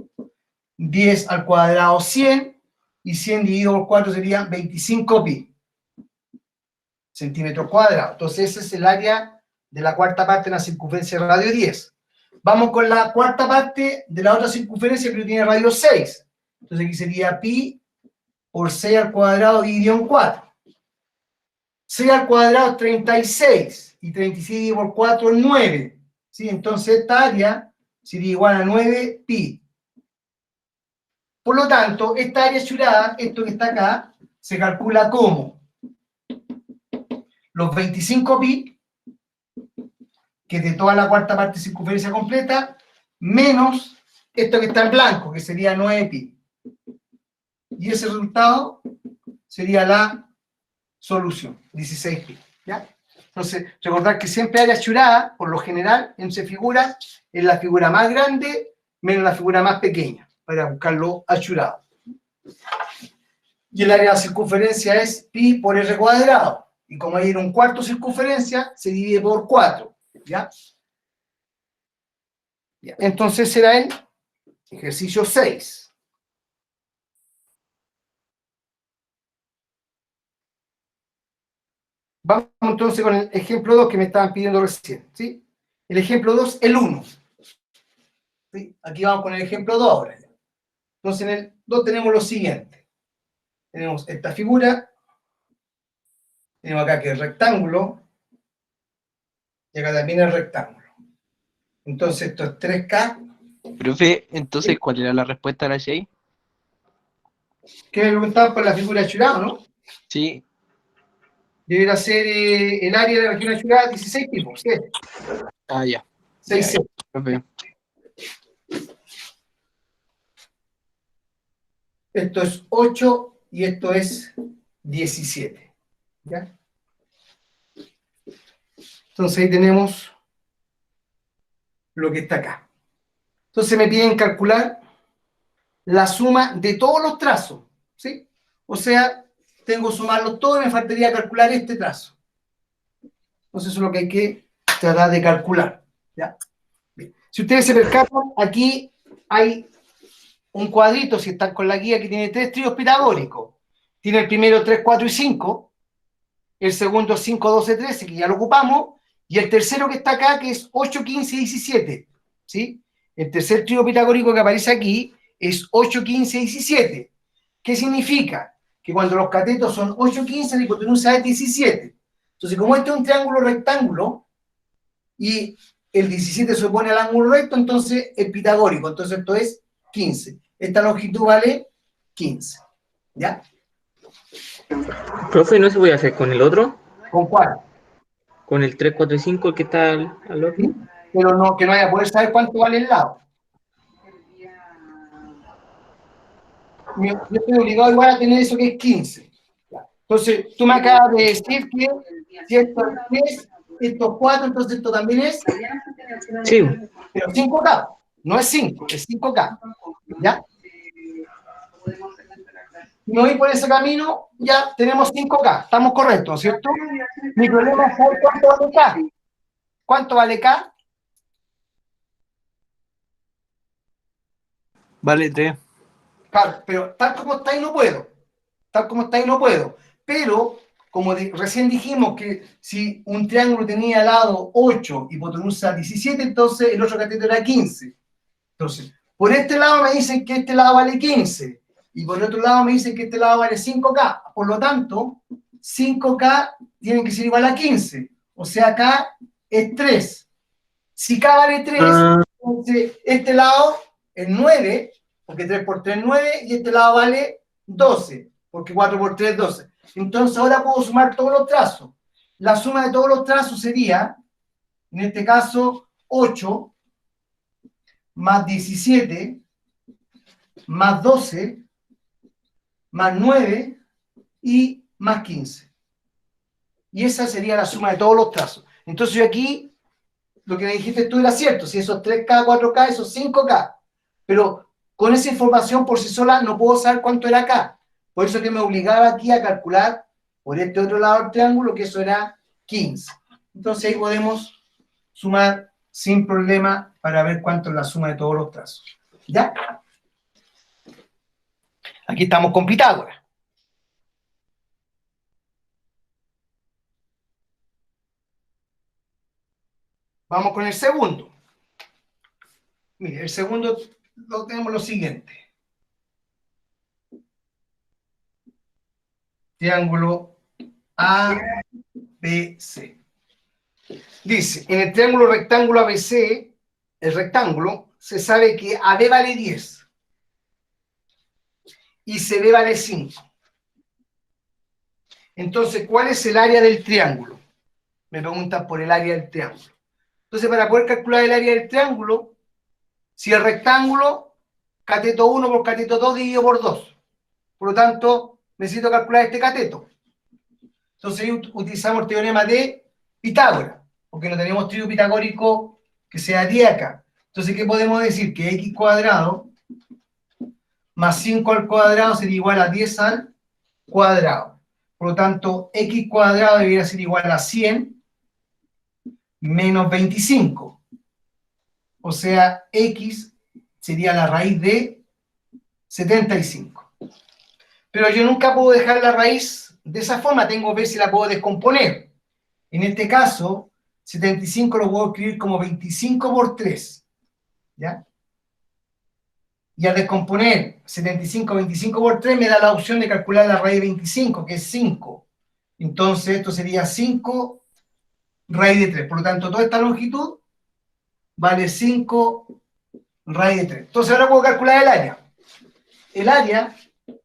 10 al cuadrado 100, y 100 dividido por 4 sería 25 pi centímetros cuadrados. Entonces ese es el área de la cuarta parte de la circunferencia de radio 10. Vamos con la cuarta parte de la otra circunferencia, pero tiene radio 6. Entonces aquí sería pi por 6 al cuadrado dividido en 4. 6 al cuadrado es 36, y 36 dividido por 4 es 9. ¿Sí? Entonces esta área sería igual a 9 pi. Por lo tanto, esta área achurada, esto que está acá, se calcula como los 25 pi, que es de toda la cuarta parte de circunferencia completa, menos esto que está en blanco, que sería 9 pi. Y ese resultado sería la solución, 16 pi. ¿Ya? Entonces, recordar que siempre área achurada, por lo general, en su figura, es la figura más grande menos la figura más pequeña, para buscarlo achurado. Y el área de la circunferencia es pi por r cuadrado. Y como hay un cuarto de circunferencia, se divide por 4. ¿Ya? Entonces será el ejercicio 6. Vamos entonces con el ejemplo 2 que me estaban pidiendo recién. ¿Sí? El ejemplo 2, el 1. ¿Sí? Aquí vamos con el ejemplo 2 ahora. Entonces en el 2 tenemos lo siguiente. Tenemos esta figura. Tenemos acá que es rectángulo. Y acá también es rectángulo. Entonces esto es 3K. Profe, entonces, ¿cuál era la respuesta a la J? ¿Qué me preguntaban por la figura achurada, no? Sí. Debería ser el área de la región achurada 16 pi, ¿sí? Ah, ya. 6. Ya, profe. Esto es 8 y esto es 17. ¿Ya? Entonces ahí tenemos lo que está acá. Entonces me piden calcular la suma de todos los trazos, ¿sí? O sea, tengo que sumarlos todos y me faltaría calcular este trazo. Entonces eso es lo que hay que tratar de calcular. ¿Ya? Bien. Si ustedes se percatan, aquí hay un cuadrito, si están con la guía, que tiene 3 tríos pitagóricos. Tiene el primero 3, 4 y 5, el segundo 5, 12, 13, que ya lo ocupamos, y el tercero que está acá, que es 8, 15 y 17. ¿Sí? El tercer trío pitagórico que aparece aquí es 8, 15 y 17, ¿Qué significa? Que cuando los catetos son 8, 15, la hipotenusa es 17. Entonces, como este es un triángulo rectángulo y el 17 se opone al ángulo recto, entonces es pitagórico. Entonces esto es 15. Esta longitud vale 15. ¿Ya? Profe, ¿no se puede hacer con el otro? ¿Con cuál? Con el 3, 4 y 5, el que está al otro. ¿Sí? Pero no, que no vaya a poder saber cuánto vale el lado. Yo estoy obligado igual a tener eso que es 15. Entonces, tú me acabas de decir que si esto es 3, esto es 4, entonces esto también es, Sí, pero 5K. No es 5, es 5K. ¿Ya? Si me voy por ese camino, ya tenemos 5K. Estamos correctos, ¿cierto? Mi problema es saber cuánto vale K. ¿Cuánto vale K? Vale 3. Claro, pero tal como está ahí no puedo. Tal como está ahí no puedo. Pero, como recién dijimos que si un triángulo tenía lado 8, hipotenusa 17, entonces el otro cateto era 15. Entonces, por este lado me dicen que este lado vale 15. Y por el otro lado me dicen que este lado vale 5K. Por lo tanto, 5K tiene que ser igual a 15. O sea, K es 3. Si K vale 3, entonces este lado es 9, porque 3 por 3 es 9, y este lado vale 12, porque 4 por 3 es 12. Entonces ahora puedo sumar todos los trazos. La suma de todos los trazos sería, en este caso, 8 más 17 más 12 más 9 y más 15. Y esa sería la suma de todos los trazos. Entonces yo aquí, lo que me dijiste tú era cierto, si esos 3K, 4K, esos 5K. Pero con esa información por sí sola no puedo saber cuánto era K. Por eso que me obligaba aquí a calcular por este otro lado del triángulo, que eso era 15. Entonces ahí podemos sumar sin problema para ver cuánto es la suma de todos los trazos. ¿Ya? Aquí estamos con Pitágoras. Vamos con el segundo. Mire, el segundo lo tenemos lo siguiente. Triángulo ABC. Dice, en el triángulo rectángulo ABC, el rectángulo, se sabe que AB vale 10 y CB vale 5. Entonces, ¿cuál es el área del triángulo? Me preguntan por el área del triángulo. Entonces, para poder calcular el área del triángulo, si el rectángulo, cateto 1 por cateto 2 dividido por 2. Por lo tanto, necesito calcular este cateto. Entonces, ahí utilizamos el teorema de Pitágoras, porque no tenemos trío pitagórico que sea 10 acá. Entonces, ¿qué podemos decir? Que x cuadrado más 5 al cuadrado sería igual a 10 al cuadrado. Por lo tanto, x cuadrado debería ser igual a 100 menos 25. O sea, x sería la raíz de 75. Pero yo nunca puedo dejar la raíz de esa forma, tengo que ver si la puedo descomponer. En este caso, 75 lo puedo escribir como 25 por 3. ¿Ya? Y al descomponer 75, 25 por 3 me da la opción de calcular la raíz de 25, que es 5. Entonces esto sería 5 raíz de 3. Por lo tanto, toda esta longitud vale 5 raíz de 3. Entonces ahora puedo calcular el área. El área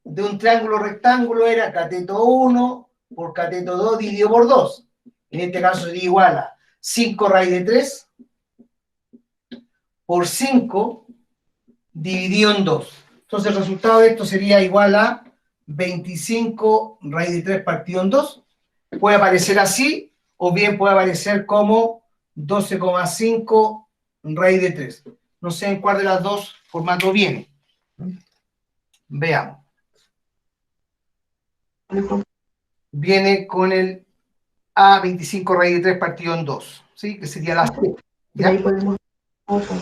de un triángulo rectángulo era cateto 1 por cateto 2 dividido por 2. En este caso sería igual a 5 raíz de 3 por 5 dividido en 2. Entonces el resultado de esto sería igual a 25 raíz de 3 partido en 2. Puede aparecer así, o bien puede aparecer como 12,5 raíz de 3. No sé en cuál de las dos formatos viene. Veamos. Viene con el A25 raíz de 3 partido en 2, ¿sí? Que sería la C. ¿Ya?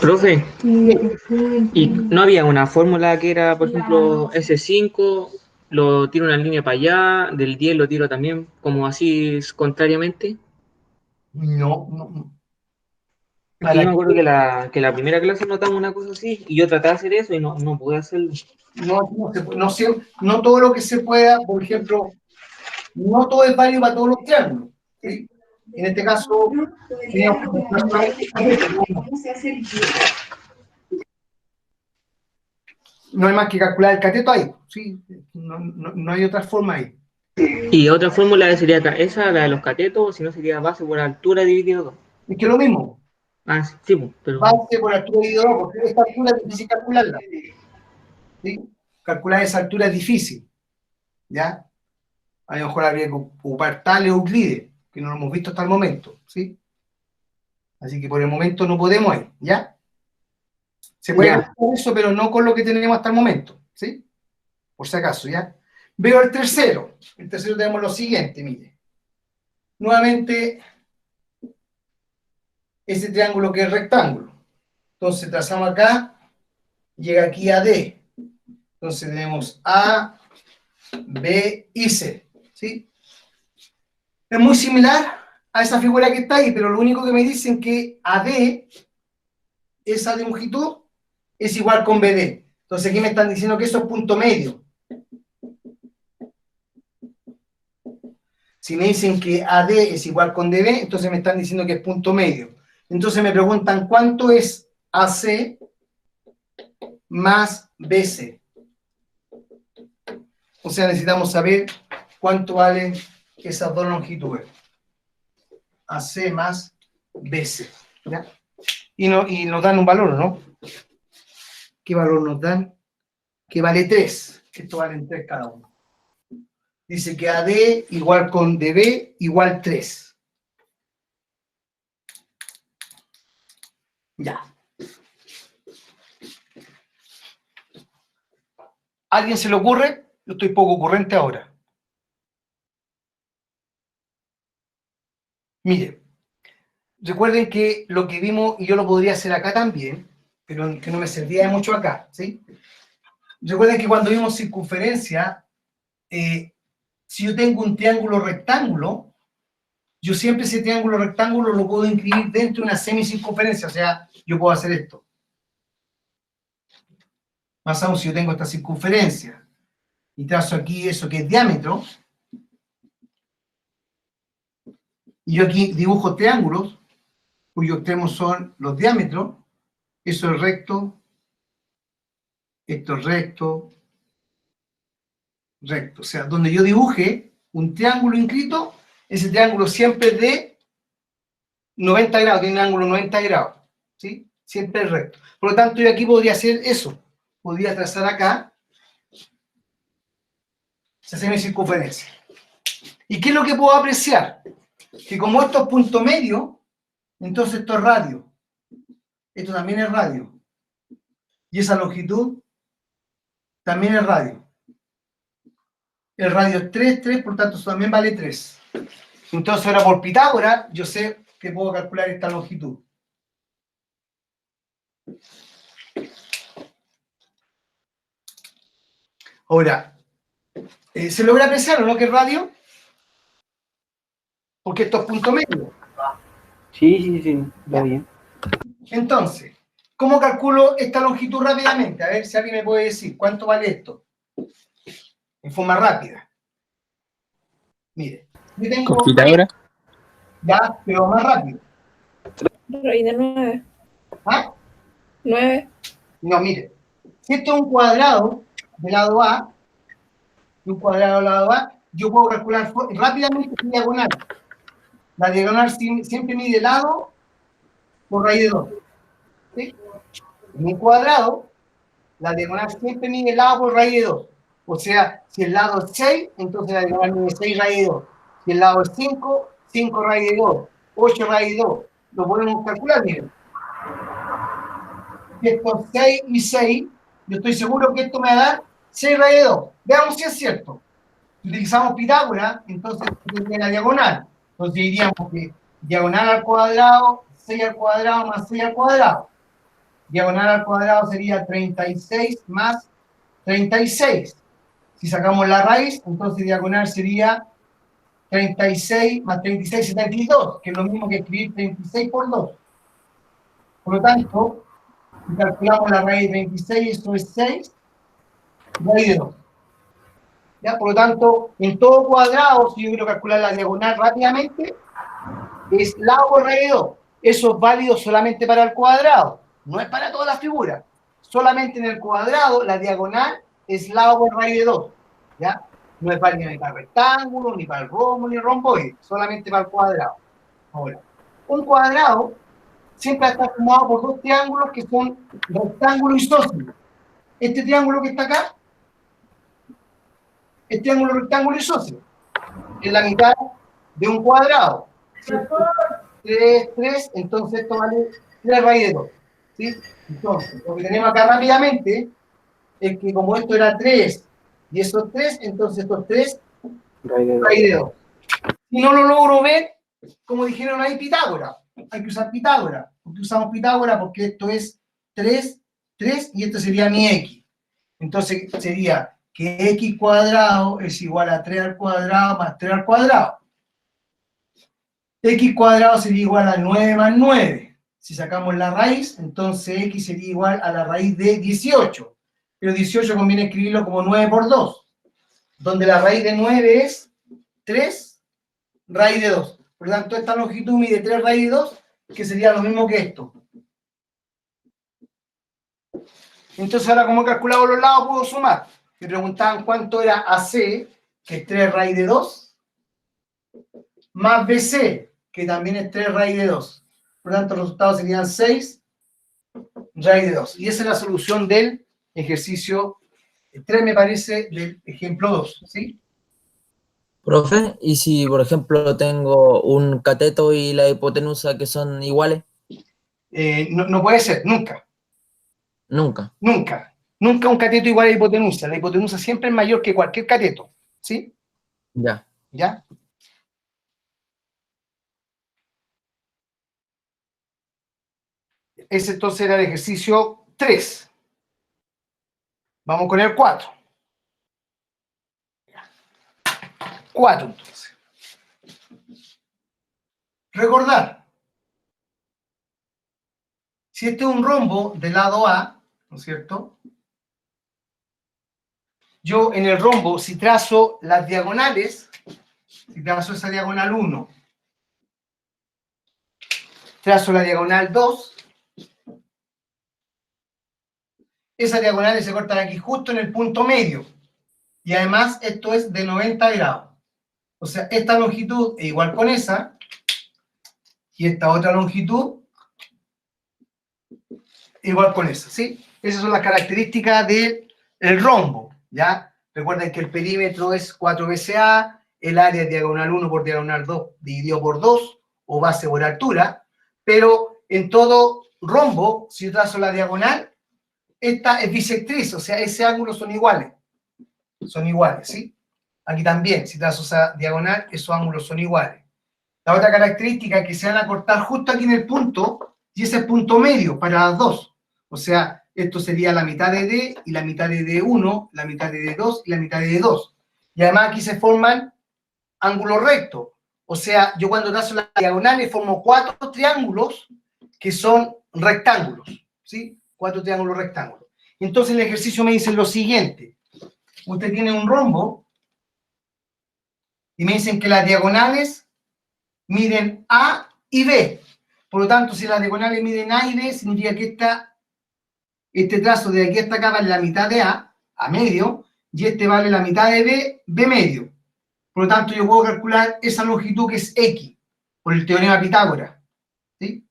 profe, ¿y no había una fórmula que era, por ejemplo, S5, lo tiro una línea para allá, del 10 lo tiro también, como así contrariamente? No, no. Es que yo me acuerdo que la primera clase notamos una cosa así y yo traté de hacer eso y no pude hacerlo. No todo lo que se pueda, por ejemplo, no todo es válido para todos los triángulos, ¿sí? En este caso, teníamos que calcular solamente no hay más que calcular el cateto ahí, ¿sí? No hay otra forma ahí. Y otra fórmula sería acá, esa, la de los catetos, si no sería base por altura dividido 2. Es que lo mismo, Ah, sí, pues, pero... base por altura dividido 2, porque esta altura es difícil calcularla, ¿sí? Calcular esa altura es difícil, ¿ya? A lo mejor habría que ocupar Tales o Euclides, que no lo hemos visto hasta el momento, ¿sí? Así que por el momento no podemos ir, ¿ya? Se puede Ya. calcular eso, pero no con lo que tenemos hasta el momento, ¿sí? Por si acaso, ¿ya? Veo el tercero. El tercero tenemos lo siguiente, mire. Nuevamente, ese triángulo que es rectángulo. Entonces trazamos acá, llega aquí a D. Entonces tenemos A, B y C, ¿sí? Es muy similar a esa figura que está ahí, pero lo único que me dicen que AD, esa de longitud, es igual con BD. Entonces aquí me están diciendo que eso es punto medio. Si me dicen que AD es igual con DB, entonces me están diciendo que es punto medio. Entonces me preguntan cuánto es AC más BC. O sea, necesitamos saber cuánto valen esas dos longitudes. AC más BC. ¿Ya? Y nos dan un valor, ¿no? ¿Qué valor nos dan? Que vale 3. Esto vale 3 cada uno. Dice que AD igual con DB igual 3. Ya. ¿A alguien se le ocurre? Yo estoy poco ocurrente ahora. Mire, recuerden que lo que vimos, y yo lo podría hacer acá también, pero que no me servía de mucho acá, ¿sí? Recuerden que cuando vimos circunferencia, si yo tengo un triángulo rectángulo, yo siempre ese triángulo rectángulo lo puedo inscribir dentro de una semicircunferencia, o sea, yo puedo hacer esto. Más aún si yo tengo esta circunferencia y trazo aquí eso que es diámetro, y yo aquí dibujo triángulos cuyos extremos son los diámetros, eso es recto, esto es recto, recto. O sea, donde yo dibuje un triángulo inscrito, ese triángulo siempre es de 90 grados, tiene un ángulo 90 grados, ¿sí? Siempre es recto. Por lo tanto, yo aquí podría hacer eso. Podría trazar acá, se hace mi circunferencia. ¿Y qué es lo que puedo apreciar? Que como esto es punto medio, entonces esto es radio. Esto también es radio. Y esa longitud también es radio. El radio es 3, 3, por tanto eso también vale 3. Entonces ahora por Pitágoras, yo sé que puedo calcular esta longitud. Ahora, ¿se logra apreciar o no que es radio? Porque esto es punto medio. Sí, va bien. Entonces, ¿cómo calculo esta longitud rápidamente? A ver si alguien me puede decir, ¿cuánto vale esto? En forma rápida. Mire, yo tengo... ¿Con Pitágoras? Ya, pero más rápido. Raíz de 9. ¿Ah? 9. No, mire. Si esto es un cuadrado del lado A, y un cuadrado del lado A, yo puedo calcular rápidamente la diagonal. La diagonal siempre mide lado por raíz de 2. ¿Sí? En un cuadrado, la diagonal siempre mide lado por raíz de 2. O sea, si el lado es 6, entonces la diagonal mide 6 raíz de 2. Si el lado es 5, 5 raíz de 2. 8 raíz de 2. Lo podemos calcular, miren. Si esto es 6 y 6, yo estoy seguro que esto me va a dar 6 raíz de 2. Veamos si es cierto. Si utilizamos Pitágoras, entonces tendría la diagonal. Entonces diríamos que diagonal al cuadrado, 6 al cuadrado más 6 al cuadrado. Diagonal al cuadrado sería 36 más 36. Si sacamos la raíz, entonces diagonal sería 36 más 36, 72, que es lo mismo que escribir 36 por 2. Por lo tanto, si calculamos la raíz de 26, esto es 6, raíz de 2. ¿Ya? Por lo tanto, en todo cuadrado, si yo quiero calcular la diagonal rápidamente, es lado por raíz de 2. Eso es válido solamente para el cuadrado, no es para todas las figuras. Solamente en el cuadrado, la diagonal es lado por raíz de 2. ¿Ya? No es válido ni para el rectángulo, ni para el rombo, ni el romboide, solamente para el cuadrado. Ahora, un cuadrado siempre está formado por dos triángulos que son rectángulo y isósceles. Este triángulo que está acá, este triángulo rectángulo isósceles, es la mitad de un cuadrado. 3, 3, entonces esto vale 3 raíz de 2. ¿Sí? Entonces, lo que tenemos acá rápidamente es que como esto era 3 y esos 3, entonces estos 3 raíz de 2. Si no lo logro ver, como dijeron ahí, Pitágoras. Hay que usar Pitágoras. ¿Por qué usamos Pitágoras? Porque esto es 3, 3 y esto sería mi x. Entonces sería que x cuadrado es igual a 3 al cuadrado más 3 al cuadrado. X cuadrado sería igual a 9 más 9. Si sacamos la raíz, entonces x sería igual a la raíz de 18. Pero 18 conviene escribirlo como 9 por 2, donde la raíz de 9 es 3 raíz de 2. Por lo tanto, esta longitud mide 3 raíz de 2, que sería lo mismo que esto. Entonces, ahora como he calculado los lados, puedo sumar. Me preguntaban cuánto era AC, que es 3 raíz de 2, más BC, que también es 3 raíz de 2. Por lo tanto, los resultados serían 6 raíz de 2. Y esa es la solución del ejercicio 3, me parece, del ejemplo 2. ¿Sí? Profe, ¿y si, por ejemplo, tengo un cateto y la hipotenusa que son iguales? No puede ser, nunca. Nunca. Nunca. Nunca un cateto igual a la hipotenusa. La hipotenusa siempre es mayor que cualquier cateto. ¿Sí? Ya. ¿Ya? Ese entonces era el ejercicio 3. Vamos con el 4. 4 entonces. Recordar. Si este es un rombo del lado A, ¿no es cierto? Yo en el rombo, si trazo las diagonales, si trazo esa diagonal 1, trazo la diagonal 2, esas diagonales se cortan aquí justo en el punto medio. Y además esto es de 90 grados. O sea, esta longitud es igual con esa, y esta otra longitud igual con esa, ¿sí? Esas son las características del rombo, ¿ya? Recuerden que el perímetro es 4 veces A, el área es diagonal 1 por diagonal 2 dividido por 2, o base por altura, pero en todo rombo, si yo trazo la diagonal, esta es bisectriz, o sea, ese ángulo son iguales, ¿sí? Aquí también, si trazo esa diagonal, esos ángulos son iguales. La otra característica es que se van a cortar justo aquí en el punto, y ese es punto medio para las dos. O sea, esto sería la mitad de D, y la mitad de D1, la mitad de D2, y la mitad de D2. Y además aquí se forman ángulos rectos. O sea, yo cuando trazo la diagonal formo 4 triángulos que son rectángulos, ¿sí? 4 triángulos rectángulos. Entonces el ejercicio me dice lo siguiente. Usted tiene un rombo, y me dicen que las diagonales miden A y B. Por lo tanto, si las diagonales miden A y B, significa que este trazo de aquí hasta acá vale la mitad de A medio, y este vale la mitad de B, B medio. Por lo tanto, yo puedo calcular esa longitud que es X, por el teorema de Pitágoras. ¿Sí?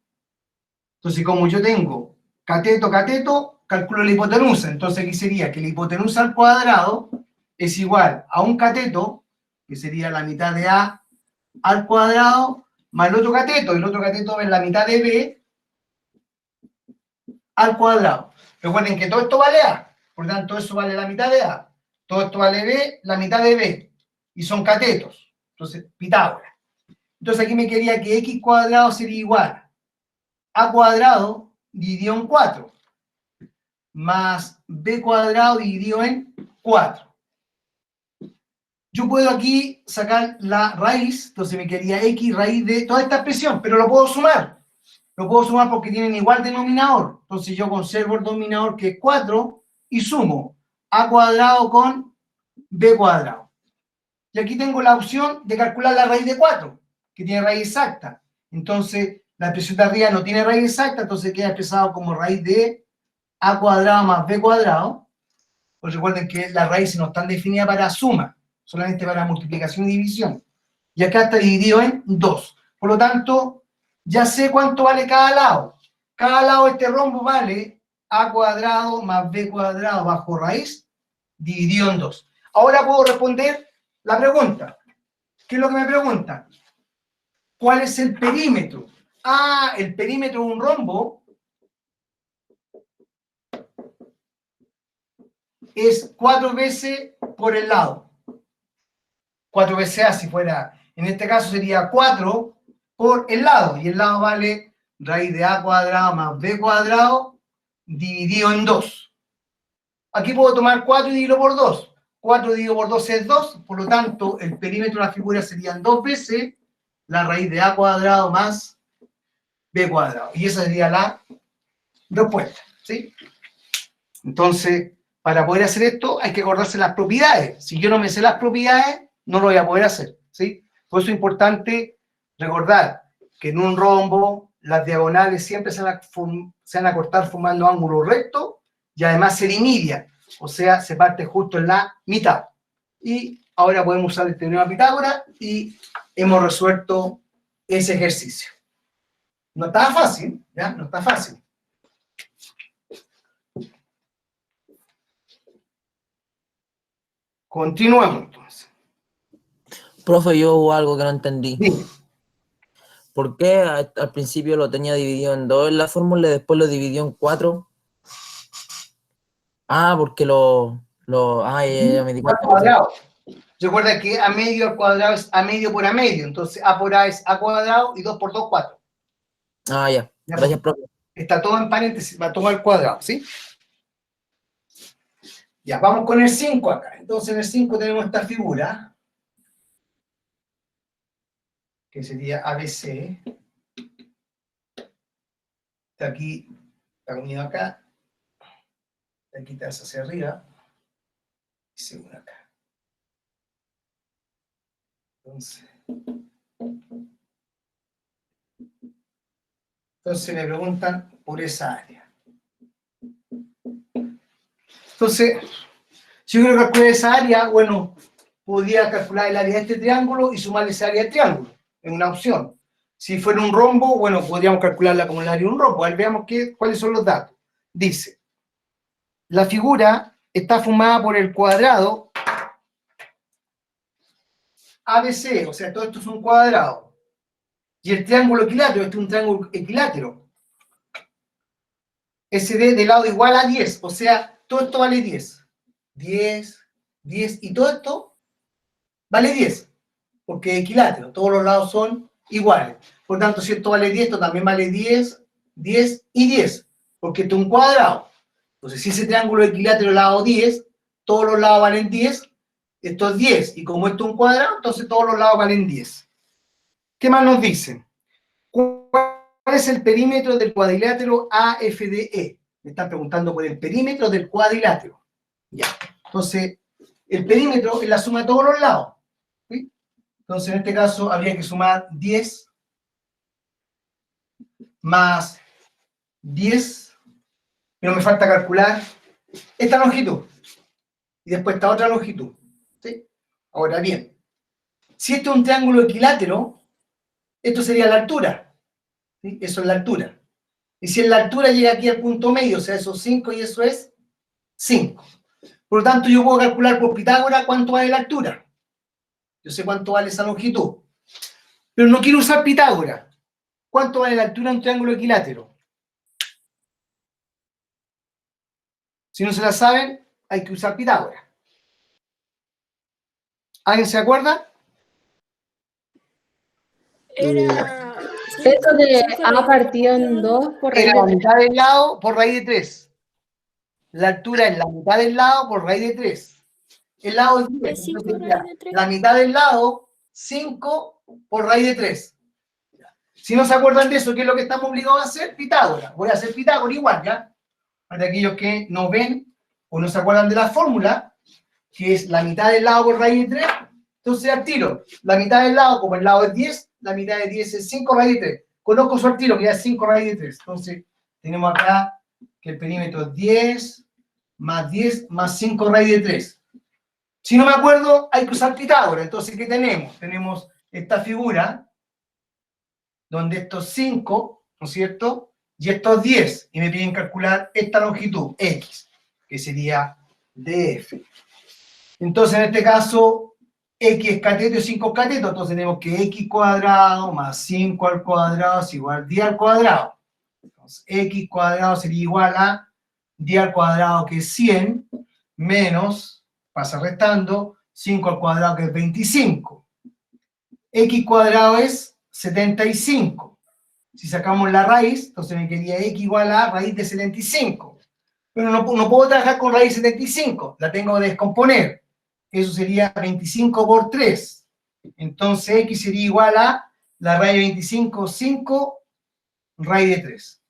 Entonces, como yo tengo cateto, cateto, calculo la hipotenusa. Entonces, aquí sería que la hipotenusa al cuadrado es igual a un cateto, que sería la mitad de A al cuadrado, más el otro cateto. El otro cateto es la mitad de B al cuadrado. Recuerden que todo esto vale A, por lo tanto, eso vale la mitad de A. Todo esto vale B, la mitad de B. Y son catetos. Entonces, Pitágoras. Entonces, aquí me quería que X cuadrado sería igual a cuadrado dividido en 4, más B cuadrado dividido en 4. Yo puedo aquí sacar la raíz, entonces me quedaría X raíz de toda esta expresión, pero lo puedo sumar. lo puedo sumar porque tienen igual denominador. Entonces yo conservo el denominador que es 4 y sumo a cuadrado con b cuadrado. Y aquí tengo la opción de calcular la raíz de 4, que tiene raíz exacta. Entonces, la expresión de arriba no tiene raíz exacta, entonces queda expresado como raíz de a cuadrado más b cuadrado. Pues recuerden que las raíces no están definidas para suma, solamente para multiplicación y división. Y acá está dividido en 2. Por lo tanto, ya sé cuánto vale cada lado. Cada lado de este rombo vale a cuadrado más b cuadrado bajo raíz dividido en 2. Ahora puedo responder la pregunta. ¿Qué es lo que me preguntan? ¿Cuál es el perímetro? Ah, el perímetro de un rombo es 4 veces por el lado. 4 veces A si fuera, en este caso sería 4 por el lado. Y el lado vale raíz de A cuadrado más B cuadrado dividido en 2. Aquí puedo tomar 4 y dividirlo por 2. 4 dividido por 2 es 2, por lo tanto, el perímetro de la figura serían 2 veces la raíz de A cuadrado más B cuadrado. Y esa sería la respuesta, ¿sí? Entonces, para poder hacer esto, hay que acordarse las propiedades. Si yo no me sé las propiedades, no lo voy a poder hacer, ¿sí? Por eso es importante recordar que en un rombo, las diagonales siempre se van a cortar formando ángulos rectos y además se divide. O sea, se parte justo en la mitad. Y ahora podemos usar el teorema de Pitágoras y hemos resuelto ese ejercicio. No está fácil, ¿ya? No está fácil. Continuamos entonces. Profe, yo hubo algo que no entendí. Dime. ¿Por qué al principio lo tenía dividido en 2 en la fórmula y después lo dividió en 4? Ah, porque ya me di Al cuenta. cuadrado. Recuerda que a medio al cuadrado es a medio por a medio. Entonces A por A es A cuadrado y 2 por 2, 4. Ah, ya. Gracias, profe. Está todo en paréntesis, va a tomar al cuadrado, ¿sí? Ya, vamos con el 5 acá. Entonces en el 5 tenemos esta figura, que sería ABC. Está aquí, está unido acá. Aquí te vas hacia arriba. Y se une acá. Entonces me preguntan por esa área. Entonces, si yo quiero calcular esa área, bueno, podría calcular el área de este triángulo y sumarle esa área del triángulo. Es una opción. Si fuera un rombo, bueno, podríamos calcularla como el área de un rombo. A ver, veamos cuáles son los datos. Dice, la figura está formada por el cuadrado ABC, o sea, todo esto es un cuadrado. Y el triángulo equilátero, este es un triángulo equilátero. SD de lado igual a 10, o sea, todo esto vale 10. 10, 10, y todo esto vale 10, porque es equilátero, todos los lados son iguales. Por tanto, si esto vale 10, esto también vale 10, 10 y 10, porque esto es un cuadrado. Entonces, si ese triángulo equilátero lado 10, todos los lados valen 10, esto es 10, y como esto es un cuadrado, entonces todos los lados valen 10. ¿Qué más nos dicen? ¿Cuál es el perímetro del cuadrilátero AFDE? Me están preguntando por el perímetro del cuadrilátero. Ya. Entonces, el perímetro es la suma de todos los lados. ¿Sí? Entonces, en este caso, habría que sumar 10 más 10, pero me falta calcular esta longitud y después esta otra longitud. ¿Sí? Ahora bien, si esto es un triángulo equilátero, esto sería la altura. ¿Sí? Eso es la altura. Y si en la altura llega aquí al punto medio, o sea, eso es 5 y eso es 5. Por lo tanto, yo puedo calcular por Pitágoras cuánto vale la altura. Yo sé cuánto vale esa longitud. Pero no quiero usar Pitágoras. ¿Cuánto vale la altura de un triángulo equilátero? Si no se la saben, hay que usar Pitágoras. ¿Alguien se acuerda? Era. Esto de A partido en 2 por raíz Era de la 3. mitad del lado por raíz de 3. La altura es la mitad del lado por raíz de 3. El lado es 10. Es 5 Entonces, raíz de 3. la mitad del lado, 5 por raíz de 3. Si no se acuerdan de eso, ¿qué es lo que estamos obligados a hacer? Pitágoras. Voy a hacer Pitágoras igual, ¿ya? Para aquellos que no ven o no se acuerdan de la fórmula, que es la mitad del lado por raíz de 3, entonces al tiro, la mitad del lado, como el lado es 10, la mitad de 10 es 5 raíz de 3. Conozco su al tiro, que ya es 5 raíz de 3. Entonces, tenemos acá que el perímetro es 10 más 5 raíz de 3. Si no me acuerdo, hay que usar Pitágoras. Entonces, ¿qué tenemos? Tenemos esta figura, donde esto es 5, ¿no es cierto? Y esto es 10. Y me piden calcular esta longitud, X, que sería DF. Entonces, en este caso, X es cateto y 5 es cateto. Entonces, tenemos que X cuadrado más 5 al cuadrado es igual a 10 al cuadrado. Entonces, X cuadrado sería igual a 10 al cuadrado, que es 100, menos, pasa restando, 5 al cuadrado, que es 25. X cuadrado es 75. Si sacamos la raíz, entonces me quedaría X igual a raíz de 75. Pero no puedo trabajar con raíz de 75, la tengo que descomponer. Eso sería 25 por 3. Entonces X sería igual a la raíz de 25, 5, raíz de 3.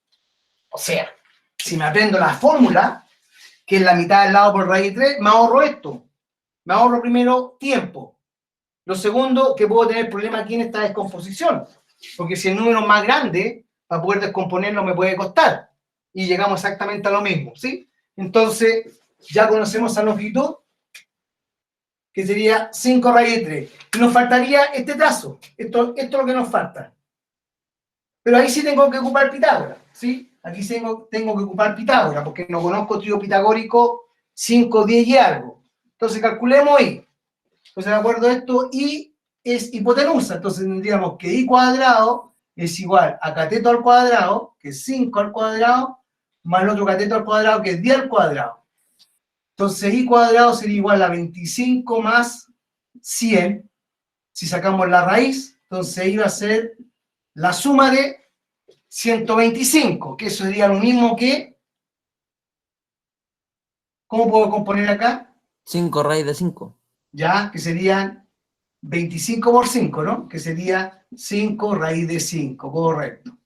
O sea, si me aprendo la fórmula, que es la mitad del lado por raíz de 3, me ahorro esto. Me ahorro primero tiempo. Lo segundo, que puedo tener problema aquí en esta descomposición. Porque si el número es más grande, para poder descomponerlo me puede costar. Y llegamos exactamente a lo mismo, ¿sí? Entonces, ya conocemos esa longitud, que sería 5 raíz de 3. Y nos faltaría este trazo. Esto es lo que nos falta. Pero ahí sí tengo que ocupar Pitágoras, ¿sí? Aquí tengo que ocupar Pitágoras, porque no conozco trío pitagórico 5, 10 y algo. Entonces, calculemos I. Entonces, de acuerdo a esto, I es hipotenusa. Entonces, tendríamos que I cuadrado es igual a cateto al cuadrado, que es 5 al cuadrado, más el otro cateto al cuadrado, que es 10 al cuadrado. Entonces, I cuadrado sería igual a 25 más 100. Si sacamos la raíz, entonces I va a ser la suma de 125, que eso sería lo mismo que... ¿Cómo puedo componer acá? 5 raíz de 5. Ya, que serían 25 por 5, ¿no? Que sería 5 raíz de 5, correcto.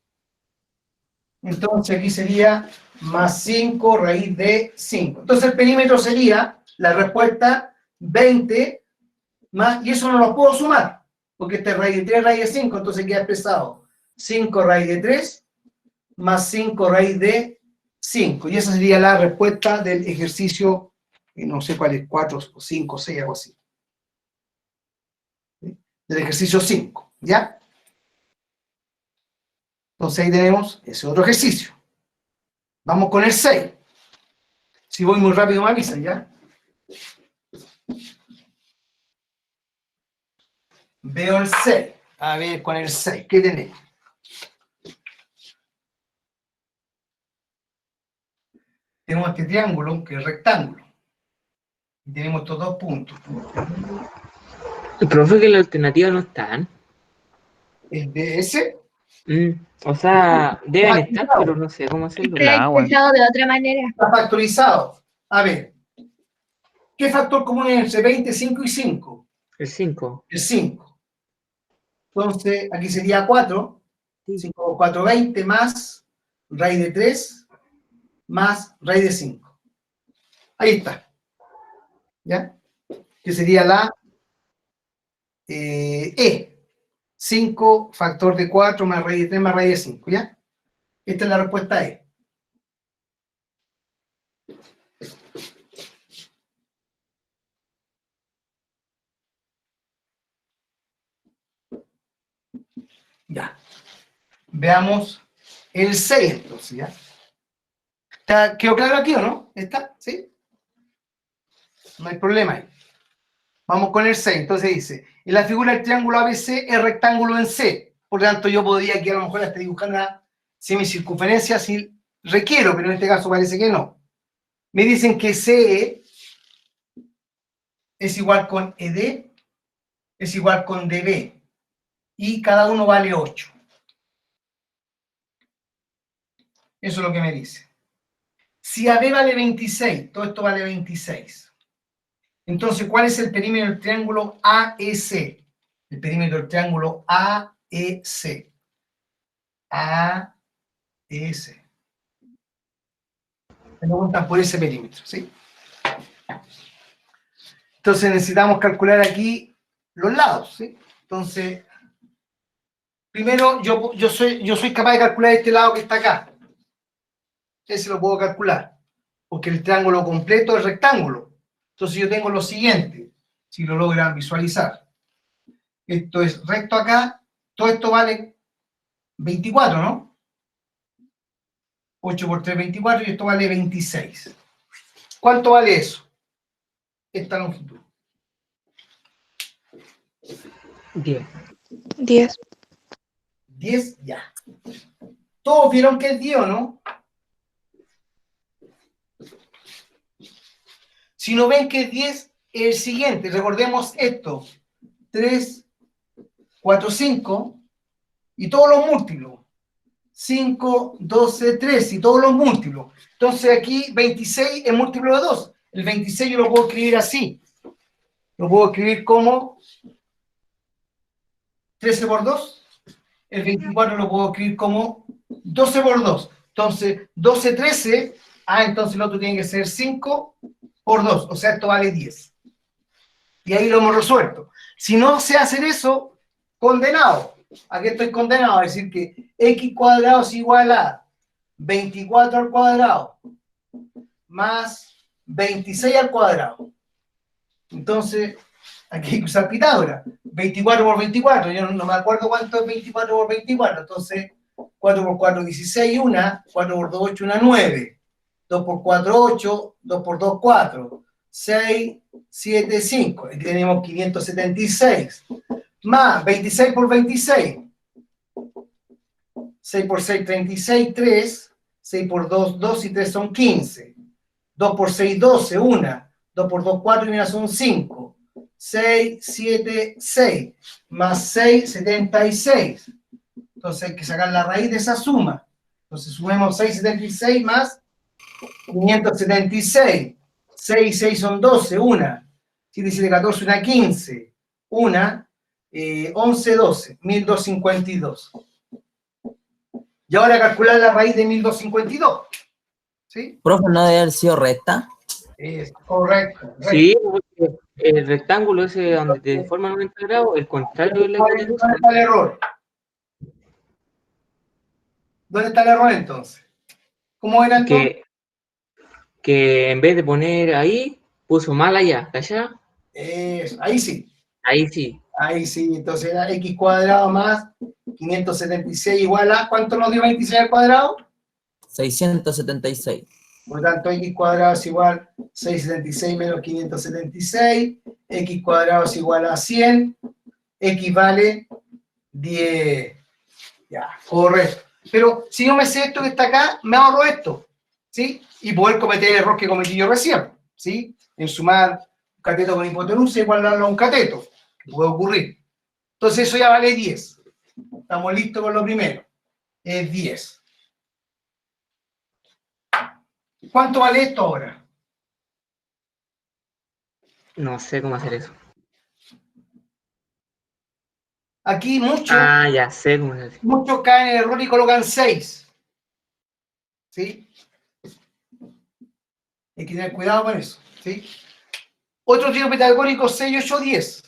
Entonces aquí sería más 5 raíz de 5. Entonces el perímetro sería la respuesta 20 más, y eso no lo puedo sumar, porque este es raíz de 3 raíz de 5, entonces queda expresado 5 raíz de 3 más 5 raíz de 5. Y esa sería la respuesta del ejercicio, no sé cuál es, 4 o 5 o 6, algo así. Del ejercicio 5, ¿ya? Entonces ahí tenemos ese otro ejercicio. Vamos con el 6. Si voy muy rápido me avisan, ¿ya? Veo el 6. A ver, con el 6, ¿qué tenemos? Tenemos este triángulo, que es rectángulo. Y tenemos estos dos puntos. El profe, que la alternativa no están. El de ese O sea, deben estar, pero no sé cómo hacerlo. La agua. Expresado de otra manera. está factorizado. A ver, ¿qué factor común es entre 20, 5 y 5? El 5. El 5. Entonces, aquí sería 4. 5 por 4, 20, más raíz de 3, más raíz de 5. Ahí está. ¿Ya? Que sería la E. 5 factor de 4 más raíz de 3 más raíz de 5, ¿ya? Esta es la respuesta E. Ya. Veamos el 6, entonces, ¿ya? ¿Quedó claro aquí o no? ¿Está? ¿Sí? No hay problema ahí. Vamos con el 6. Entonces dice, en la figura del triángulo ABC es rectángulo en C. Por lo tanto, yo podría aquí a lo mejor hasta dibujar una semicircunferencia si requiero, pero en este caso parece que no. Me dicen que CE es igual con ED, es igual con DB. Y cada uno vale 8. Eso es lo que me dice. Si AB vale 26, todo esto vale 26. Entonces, ¿cuál es el perímetro del triángulo AEC? El perímetro del triángulo AEC. AS. Me preguntan por ese perímetro, ¿sí? Entonces necesitamos calcular aquí los lados, ¿sí? Entonces, primero yo soy capaz de calcular este lado que está acá. Ese lo puedo calcular, porque el triángulo completo es rectángulo. Entonces yo tengo lo siguiente, si lo logran visualizar. Esto es recto acá, todo esto vale 24, ¿no? 8 por 3, 24, y esto vale 26. ¿Cuánto vale eso? Esta longitud. 10. 10. 10, ya. ¿Todos vieron que es 10 o no? Si no ven que es 10, es el siguiente. Recordemos esto. 3, 4, 5, y todos los múltiplos. 5, 12, 3, y todos los múltiplos. Entonces aquí 26 es múltiplo de 2. El 26 yo lo puedo escribir así. Lo puedo escribir como 13 por 2. El 24 lo puedo escribir como 12 por 2. Entonces, 12, 13. Entonces el otro tiene que ser 5 por 2. O sea, esto vale 10. Y ahí lo hemos resuelto. Si no sé hacer eso, condenado. Aquí estoy condenado a decir que x cuadrado es igual a 24 al cuadrado más 26 al cuadrado. Entonces, aquí hay que usar Pitágoras. 24 por 24, yo no me acuerdo cuánto es 24 por 24. Entonces, 4 por 4, 16, 1. 4 por 2, 8, 1, 9. 2 por 4, 8. 2 por 2, 4. 6, 7, 5. Aquí tenemos 576. Más 26 por 26. 6 por 6, 36, 3. 6 por 2, 2 y 3 son 15. 2 por 6, 12, 1. 2 por 2, 4 y 1 son 5. 6, 7, 6. Más 6, 76. Entonces hay que sacar la raíz de esa suma. Entonces sumemos 676 más 576. 6 y 6 son 12, 1. 7 y 7, 14, 1, 15. 1, 11, 12. 1252. Y ahora calcular la raíz de 1252. ¿Sí? Profe, ¿no debe haber sido recta? Es correcto. Sí, porque el rectángulo ese donde te forma 90 grados, el contrario de la hipotenusa. ¿Dónde está el error? ¿Dónde está el error entonces? ¿Cómo era entonces? Que en vez de poner ahí, puso mal allá, ¿cachai? Ahí sí. Ahí sí. Ahí sí. Entonces era x cuadrado más 576 igual a... ¿Cuánto nos dio 26 al cuadrado? 676. Por lo tanto, x cuadrado es igual a 676 menos 576. X cuadrado es igual a 100. X vale 10. Ya, correcto. Pero si yo me sé esto que está acá, me ahorro esto, ¿sí? Y poder cometer el error que cometí yo recién, ¿sí? En sumar un cateto con hipotenusa y igualarlo a un cateto, que puede ocurrir. Entonces eso ya vale 10. Estamos listos con lo primero. Es 10. ¿Cuánto vale esto ahora? No sé cómo hacer eso. Aquí muchos Ya sé cómo hacer eso. caen en el error y colocan 6. ¿Sí? Hay que tener cuidado con eso, ¿sí? Otro trío pitagórico, 6, 8, 10.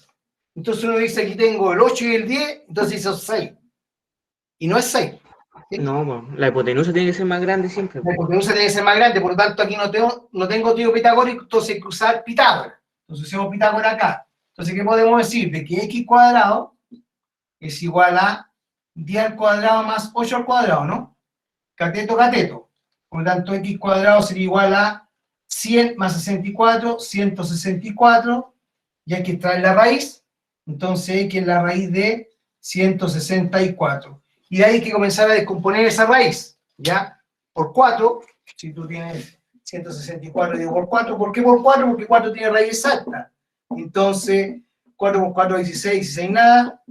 Entonces uno dice, aquí tengo el 8 y el 10, entonces hizo 6. Y no es 6. ¿Sí? No, pues, la hipotenusa tiene que ser más grande siempre. La hipotenusa tiene que ser más grande, por lo tanto aquí no tengo trío pitagórico, entonces hay que usar Pitágoras. Entonces usamos Pitágoras acá. Entonces, ¿qué podemos decir? De que x cuadrado es igual a 10 al cuadrado más 8 al cuadrado, ¿no? Cateto, cateto. Por lo tanto, x cuadrado sería igual a 100 más 64, 164, y hay que extraer la raíz. Entonces, x es la raíz de 164. Y de ahí hay que comenzar a descomponer esa raíz, ¿ya? Por 4, si tú tienes 164 dividido por 4, ¿por qué por 4? Porque 4 tiene raíz exacta. Entonces, 4 por 4, 16, 16 nada,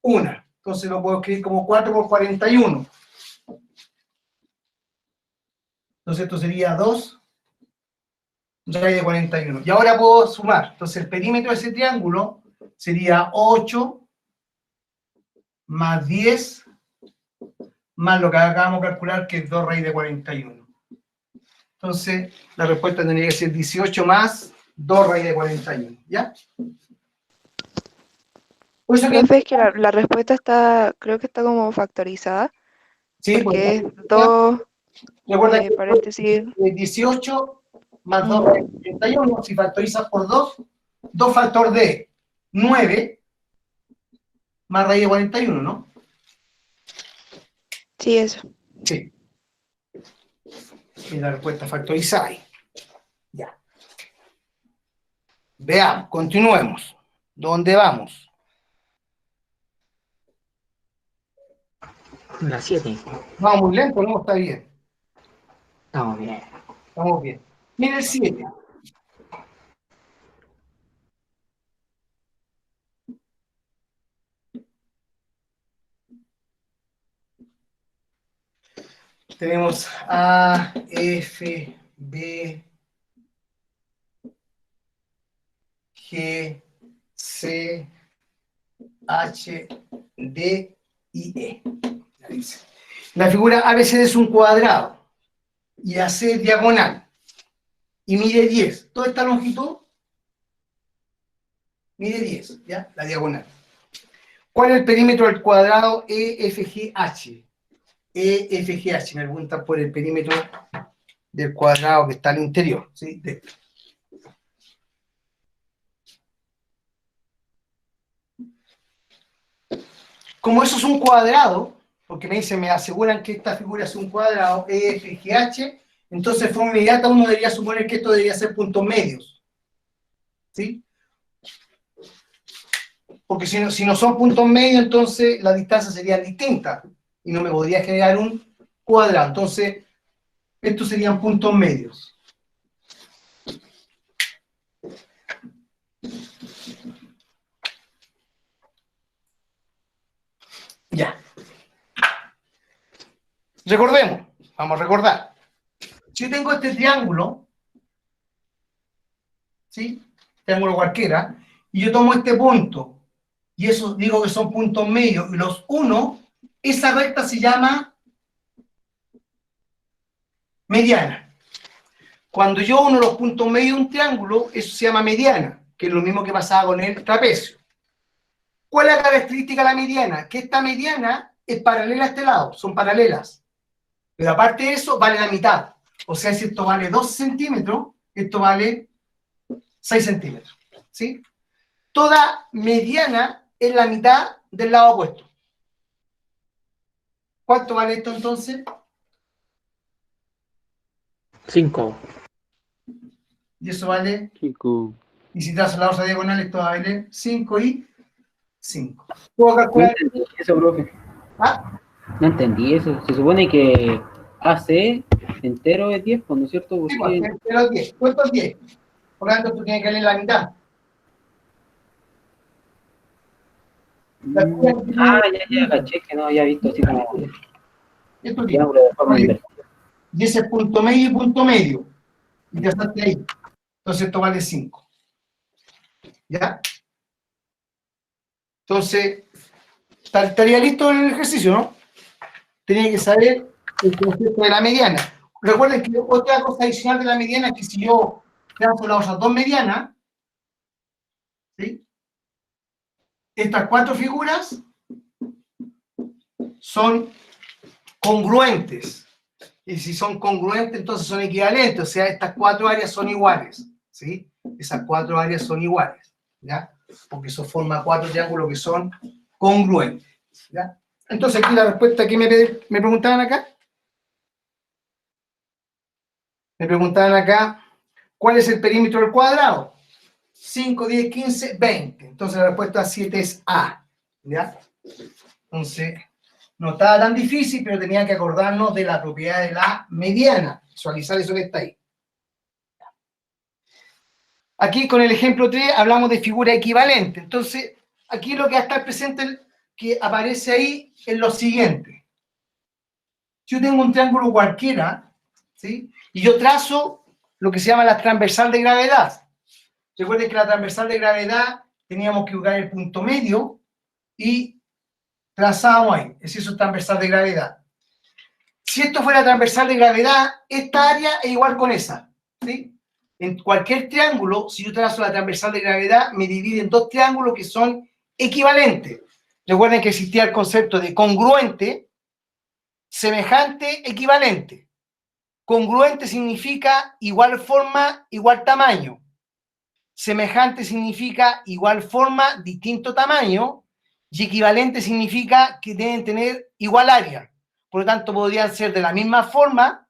1. Entonces lo puedo escribir como 4 por 41. Entonces esto sería 2 raíz de 41. Y ahora puedo sumar. Entonces el perímetro de ese triángulo sería 8 más 10 más lo que acabamos de calcular, que es 2 raíz de 41. Entonces, la respuesta tendría que ser 18 más 2 raíz de 41, ¿ya? Por eso que, Profe, es que la respuesta está, creo que está como factorizada, sí, porque es pues, 2 recuerda que paréntesis. 18 más 2 raíz de 41, si factorizas por 2, 2 factor de 9 más raíz de 41, ¿no? Sí, eso. Sí. Y la respuesta factorizada ahí. Ya. Veamos, continuemos. ¿Dónde vamos? La 7. Vamos muy lento, ¿no? Está bien. Estamos bien. Estamos bien. Mira el 7. Tenemos A, F, B, G, C, H, D y E. La figura ABCD es un cuadrado y AC es diagonal y mide 10. Toda esta longitud mide 10, ¿ya? La diagonal. ¿Cuál es el perímetro del cuadrado EFGH? EFGH, me preguntan por el perímetro del cuadrado que está al interior, ¿sí? Como eso es un cuadrado, porque me aseguran que esta figura es un cuadrado EFGH, entonces de forma inmediata uno debería suponer que esto debería ser puntos medios, ¿sí? Porque si no son puntos medios, entonces la distancia sería distinta y no me podría generar un cuadrado. Entonces, estos serían puntos medios. Ya. Recordemos, vamos a recordar. Si yo tengo este triángulo, ¿sí? Triángulo cualquiera, y yo tomo este punto, y eso digo que son puntos medios, y los uno, esa recta se llama mediana. Cuando yo uno los puntos medios de un triángulo, eso se llama mediana, que es lo mismo que pasaba con el trapecio. ¿Cuál es la característica de la mediana? Que esta mediana es paralela a este lado, son paralelas. Pero aparte de eso, vale la mitad. O sea, si esto vale 2 centímetros, esto vale 6 centímetros. ¿Sí? Toda mediana es la mitad del lado opuesto. ¿Cuánto vale esto entonces? 5. Y eso vale, Chico. y si trazo la otra diagonal, esto va a valer 5 y 5. ¿Puedo No calcular? entendí eso, profe. ¿Ah? No entendí eso. Se supone que AC entero es 10, pues, ¿no es cierto? Sí, Porque... pues, pero 10. ¿Cuánto es 10? Por lo tanto, tú tienes que leer la mitad. ya caché que no había visto así como Esto tiene. triángulo de forma inversa. Y ese es punto medio y punto medio. Y ya está ahí. Entonces esto vale 5. ¿Ya? Entonces, estaría listo el ejercicio, ¿no? Tenía que saber el concepto de la mediana. Recuerden que otra cosa adicional de la mediana es que si yo trazo las otras dos medianas, ¿sí? Estas 4 figuras son congruentes. Y si son congruentes, entonces son equivalentes. O sea, estas 4 áreas son iguales. ¿Sí? Esas 4 áreas son iguales. ¿Ya? Porque eso forma 4 triángulos que son congruentes. ¿Ya? Entonces aquí la respuesta que me preguntaban acá. Me preguntaban acá, ¿cuál es el perímetro del cuadrado? 5, 10, 15, 20. Entonces la respuesta 7 es A. ¿Ya? Entonces, no estaba tan difícil, pero tenía que acordarnos de la propiedad de la mediana. Visualizar eso que está ahí. Aquí con el ejemplo 3 hablamos de figura equivalente. Entonces, aquí lo que va a estar presente, que aparece ahí, es lo siguiente. Yo tengo un triángulo cualquiera, ¿sí? Y yo trazo lo que se llama la transversal de gravedad. Recuerden que la transversal de gravedad teníamos que buscar el punto medio y trazábamos ahí. Es eso, transversal de gravedad. Si esto fuera transversal de gravedad, esta área es igual con esa, ¿sí? En cualquier triángulo, si yo trazo la transversal de gravedad, me divide en dos triángulos que son equivalentes. Recuerden que existía el concepto de congruente, semejante, equivalente. Congruente significa igual forma, igual tamaño. Semejante significa igual forma, distinto tamaño. Y equivalente significa que deben tener igual área. Por lo tanto, podrían ser de la misma forma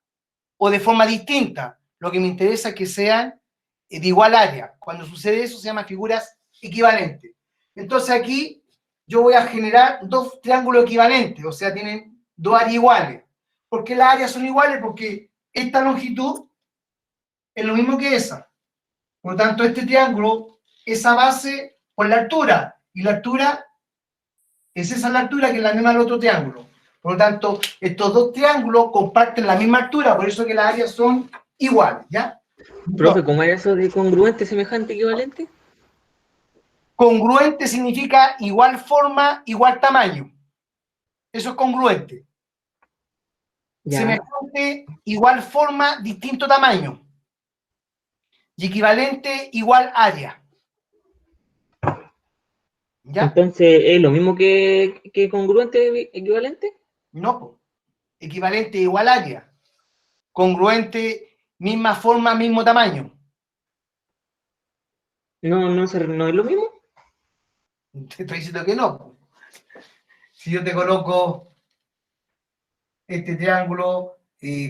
o de forma distinta. Lo que me interesa es que sean de igual área. Cuando sucede eso, se llaman figuras equivalentes. Entonces aquí yo voy a generar dos triángulos equivalentes, o sea, tienen dos áreas iguales. ¿Por qué las áreas son iguales? Porque esta longitud es lo mismo que esa. Por lo tanto, este triángulo, esa base por la altura, y la altura es esa la altura que es la misma del otro triángulo. Por lo tanto, estos dos triángulos comparten la misma altura, por eso que las áreas son iguales, ¿ya? Profe, ¿cómo era eso de congruente, semejante, equivalente? Congruente significa igual forma, igual tamaño. Eso es congruente. Ya. Semejante, igual forma, distinto tamaño. Y equivalente, igual área. ¿Ya? Entonces, ¿es lo mismo que congruente, equivalente? No, po. Equivalente, igual área. Congruente, misma forma, mismo tamaño. No es lo mismo. Te estoy diciendo que no, po. Si yo te coloco este triángulo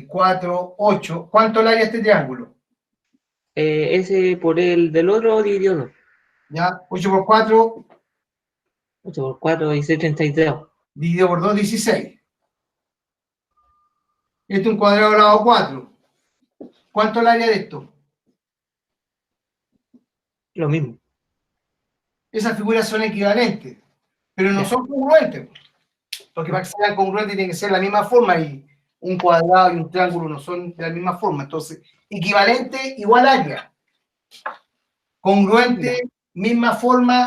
4, 8, ¿cuánto le haría este triángulo? Ese por el del otro dividido 2. ¿Ya? 8 por 4 8 por 4, 16, 32. dividido por 2, 16. Este es un cuadrado grado 4. ¿Cuánto es el área de esto? Lo mismo. Esas figuras son equivalentes, pero no Ya. son congruentes. Porque para que sean congruentes tienen que ser de la misma forma y un cuadrado y un triángulo no son de la misma forma. Entonces, equivalente igual área. Congruente, misma forma,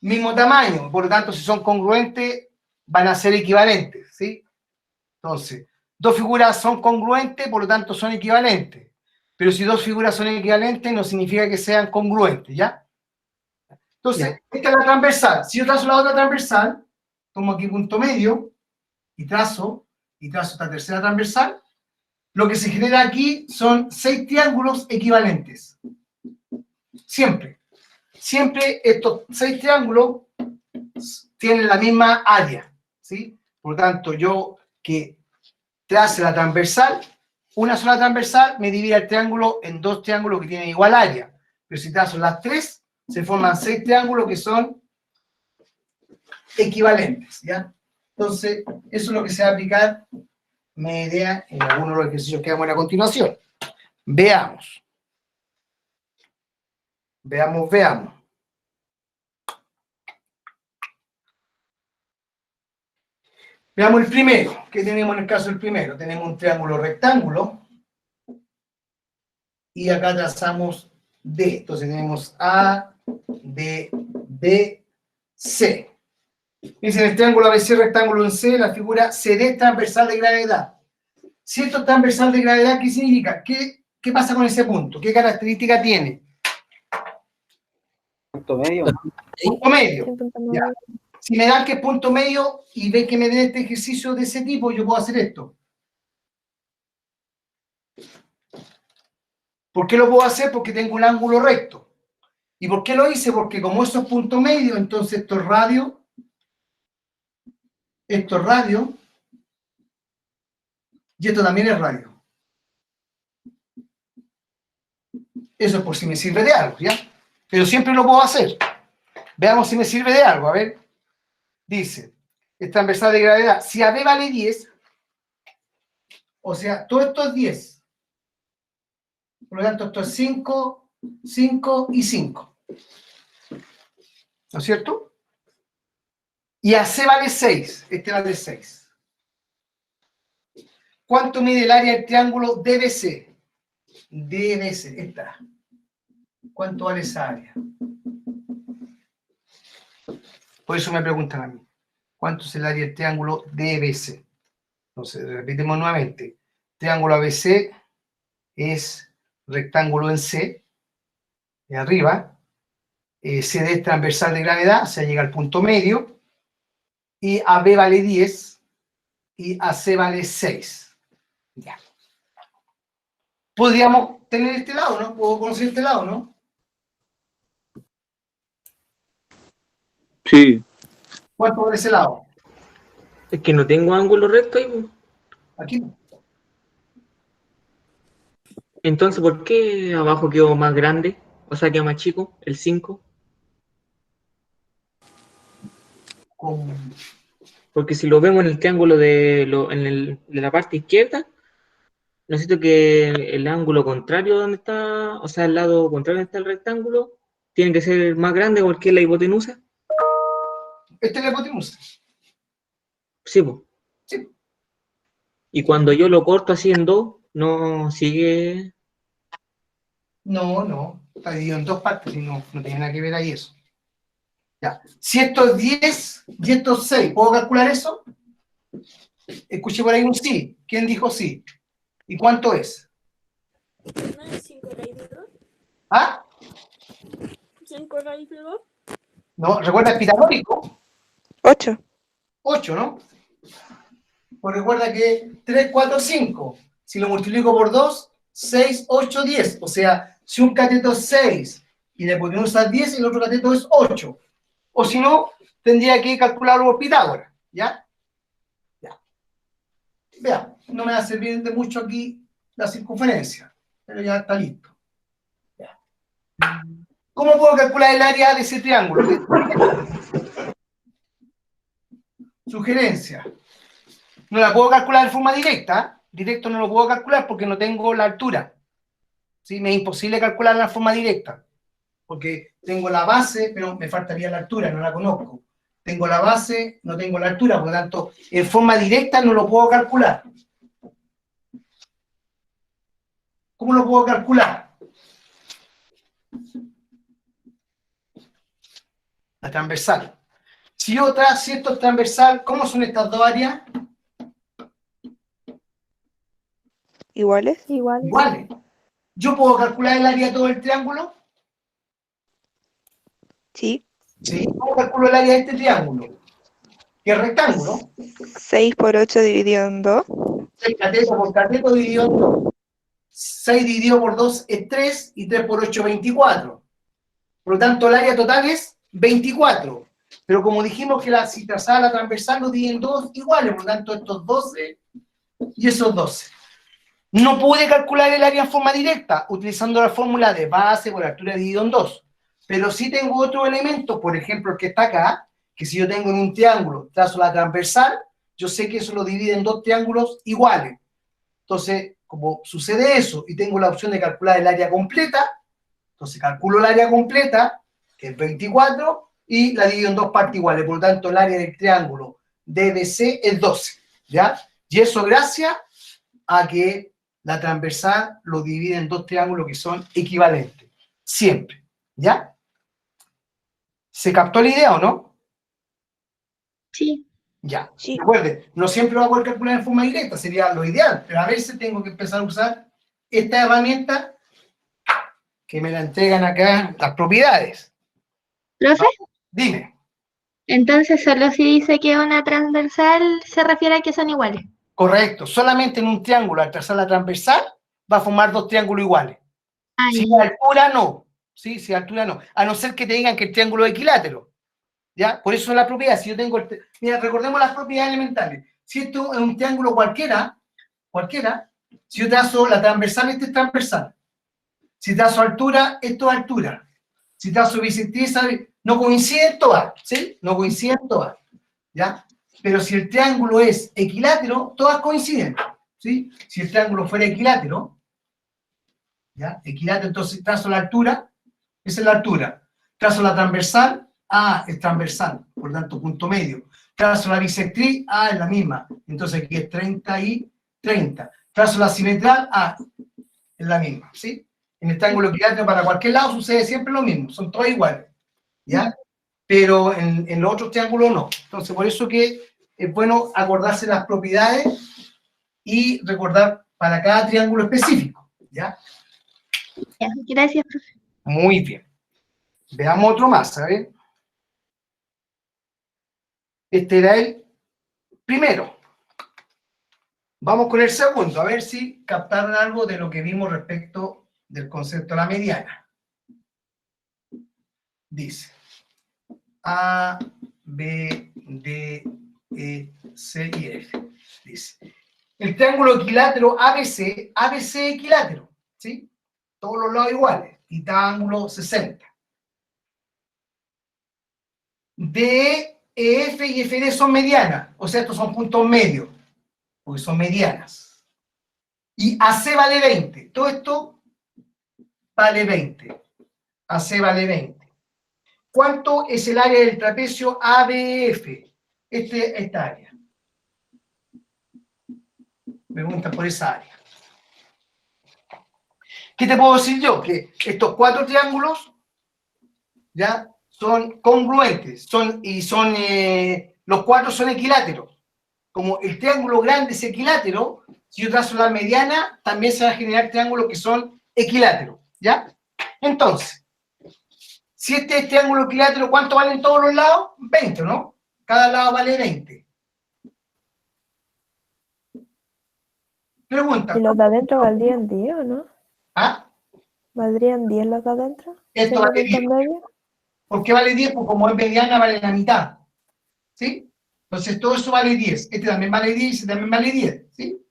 mismo tamaño. Por lo tanto, si son congruentes, van a ser equivalentes, ¿sí? Entonces, dos figuras son congruentes, por lo tanto son equivalentes. Pero si dos figuras son equivalentes, no significa que sean congruentes, ¿ya? Entonces, esta es la transversal. Si yo trazo la otra transversal, tomo aquí punto medio y trazo esta tercera transversal, lo que se genera aquí son 6 triángulos equivalentes. Siempre. Siempre estos 6 triángulos tienen la misma área, ¿sí? Por lo tanto, yo que trace la transversal, una sola transversal me divide el triángulo en dos triángulos que tienen igual área. Pero si trazo las 3, se forman 6 triángulos que son equivalentes, ¿ya? Entonces, eso es lo que se va a aplicar, me idea, en algunos de los ejercicios que vamos a ver a continuación. Veamos. Veamos. Veamos el primero. ¿Qué tenemos en el caso del primero? Tenemos un triángulo rectángulo y acá trazamos D. Entonces tenemos A, D, B, C. Dice en el triángulo ABC rectángulo en C, la figura CD es transversal de gravedad. Si esto es transversal de gravedad, ¿qué significa? ¿Qué pasa con ese punto? ¿Qué característica tiene? Punto medio. Punto medio. Sí, punto medio. Ya. Si me dan que es punto medio y ven que me den este ejercicio de ese tipo, yo puedo hacer esto. ¿Por qué lo puedo hacer? Porque tengo un ángulo recto. ¿Y por qué lo hice? Porque como eso es punto medio, entonces esto es radio, y esto también es radio. Eso es por si me sirve de algo, ¿ya? Pero siempre lo puedo hacer. Veamos si me sirve de algo, a ver. Dice, es transversal de gravedad. Si AB vale 10, o sea, todo esto es 10. Por lo tanto, esto es 5, 5 y 5. ¿No es cierto? Y AC vale 6. Este vale 6. ¿Cuánto mide el área del triángulo DBC? DBC, esta. ¿Cuánto vale esa área? Por eso me preguntan a mí. ¿Cuánto es el área del triángulo DBC? Entonces, repetimos nuevamente. Triángulo ABC es rectángulo en C, de arriba. CD es transversal de gravedad, o sea, llega al punto medio. Y AB vale 10 y AC vale 6. Ya. Podríamos tener este lado, ¿no? Puedo conocer este lado, ¿no? Sí. ¿Cuánto por ese lado? Es que no tengo ángulo recto ahí, pues. Aquí. Entonces, ¿por qué abajo quedó más grande? O sea, quedó más chico, el 5. Con... Porque si lo vemos en el triángulo de la parte izquierda, necesito que el ángulo contrario donde está, o sea, el lado contrario donde está el rectángulo, tiene que ser más grande porque es la hipotenusa. Esta es la hipotenusa. Sí, pues. Sí. Y cuando yo lo corto así en dos, no sigue. No, está dividido en dos partes y no tiene nada que ver ahí eso. Ya. Si esto es 10 y esto es 6, ¿puedo calcular eso? Escuché por ahí un sí. ¿Quién dijo sí? ¿Y cuánto es? ¿No es 5 raíz de 2? ¿Ah? 5 raíz de 2. No, recuerda el pitagórico. 8. 8, ¿no? Pues recuerda que 3, 4, 5. Si lo multiplico por 2, 6, 8, 10. O sea, si un cateto es 6 y la hipotenusa es 10, el otro cateto es 8. O si no, tendría que calcularlo por Pitágoras. ¿Ya? Ya. Vean, no me va a servir de mucho aquí la circunferencia, pero ya está listo. Ya. ¿Cómo puedo calcular el área de ese triángulo? Sugerencia. No la puedo calcular de forma directa. Directo no lo puedo calcular porque no tengo la altura. ¿Sí? Me es imposible calcularla de forma directa. Porque tengo la base, pero me faltaría la altura, no la conozco. Tengo la base, no tengo la altura, por lo tanto, en forma directa no lo puedo calcular. ¿Cómo lo puedo calcular? La transversal. Si esto es transversal, ¿cómo son estas dos áreas? ¿Iguales? Iguales. ¿Yo puedo calcular el área de todo el triángulo? Sí. Sí. ¿Cómo calculo el área de este triángulo? ¿Qué rectángulo? 6 por 8 dividido en 2. 6 cateto por cateto dividido en 2. 6 dividido por 2 es 3 y 3 por 8 24. Por lo tanto, el área total es 24. Pero como dijimos que si trazaba la transversal lo divide en 2 iguales, por lo tanto, estos 12 y esos 12. No pude calcular el área en forma directa utilizando la fórmula de base por altura dividido en 2. Pero sí tengo otro elemento, por ejemplo, el que está acá, que si yo tengo en un triángulo, trazo la transversal, yo sé que eso lo divide en dos triángulos iguales. Entonces, como sucede eso y tengo la opción de calcular el área completa, entonces calculo el área completa, que es 24, y la divido en dos partes iguales. Por lo tanto, el área del triángulo DBC es 12. ¿Ya? Y eso gracias a que la transversal lo divide en dos triángulos que son equivalentes. Siempre. ¿Ya? ¿Se captó la idea o no? Sí. Ya. Sí. Recuerden, no siempre lo voy a poder calcular en forma directa, sería lo ideal, pero a veces tengo que empezar a usar esta herramienta que me la entregan acá las propiedades. ¿Profe? Dime. Entonces, solo si dice que una transversal se refiere a que son iguales. Correcto. Solamente en un triángulo, al trazar la transversal, va a formar dos triángulos iguales. Si la altura no. ¿Sí? Si la altura no. A no ser que te digan que el triángulo es equilátero. ¿Ya? Por eso es la propiedad. Si yo tengo mira, recordemos las propiedades elementales. Si esto es un triángulo cualquiera, si yo trazo la transversal, este es transversal. Si trazo altura, esto es altura. Si trazo bisectriz, no coinciden todas, ¿sí? No coinciden todas, ¿ya? Pero si el triángulo es equilátero, todas coinciden, ¿sí? Si el triángulo fuera equilátero, ¿ya? Equilátero, entonces trazo la altura, esa es la altura. Trazo la transversal, es transversal, por lo tanto, punto medio. Trazo la bisectriz, es la misma. Entonces aquí es 30 y 30. Trazo la simetral, es la misma, ¿sí? En el triángulo equilátero para cualquier lado sucede siempre lo mismo, son todos iguales, ¿ya? Pero en los otros triángulos no. Entonces, por eso que es bueno acordarse las propiedades y recordar para cada triángulo específico, ¿ya? Ya, gracias, profe. Muy bien. Veamos otro más, ¿sabes? Este era el primero. Vamos con el segundo, a ver si captaron algo de lo que vimos respecto del concepto de la mediana. Dice A, B, D, E, C y F. Dice, el triángulo equilátero ABC, ABC equilátero, ¿sí? Todos los lados iguales, tita ángulo 60. D, EF y FD son medianas, o sea, estos son puntos medios, porque son medianas. Y AC vale 20, todo esto vale 20. AC vale 20. ¿Cuánto es el área del trapecio ABF? Esta área. Me preguntan por esa área. ¿Qué te puedo decir yo? Que estos cuatro triángulos ya son congruentes, los cuatro son equiláteros. Como el triángulo grande es equilátero, si yo trazo la mediana, también se van a generar triángulos que son equiláteros, ¿ya? Entonces, si este es triángulo equilátero, ¿cuánto valen todos los lados? 20, ¿no? Cada lado vale 20. Pregunta. ¿Y los de adentro valdrían 10 o no? ¿Ah? ¿Valdrían 10 los de adentro? Esto vale 10. ¿Por qué vale 10? Porque como es mediana, vale la mitad. ¿Sí? Entonces, todo eso vale 10. Este también vale 10 y este también vale 10. ¿Sí?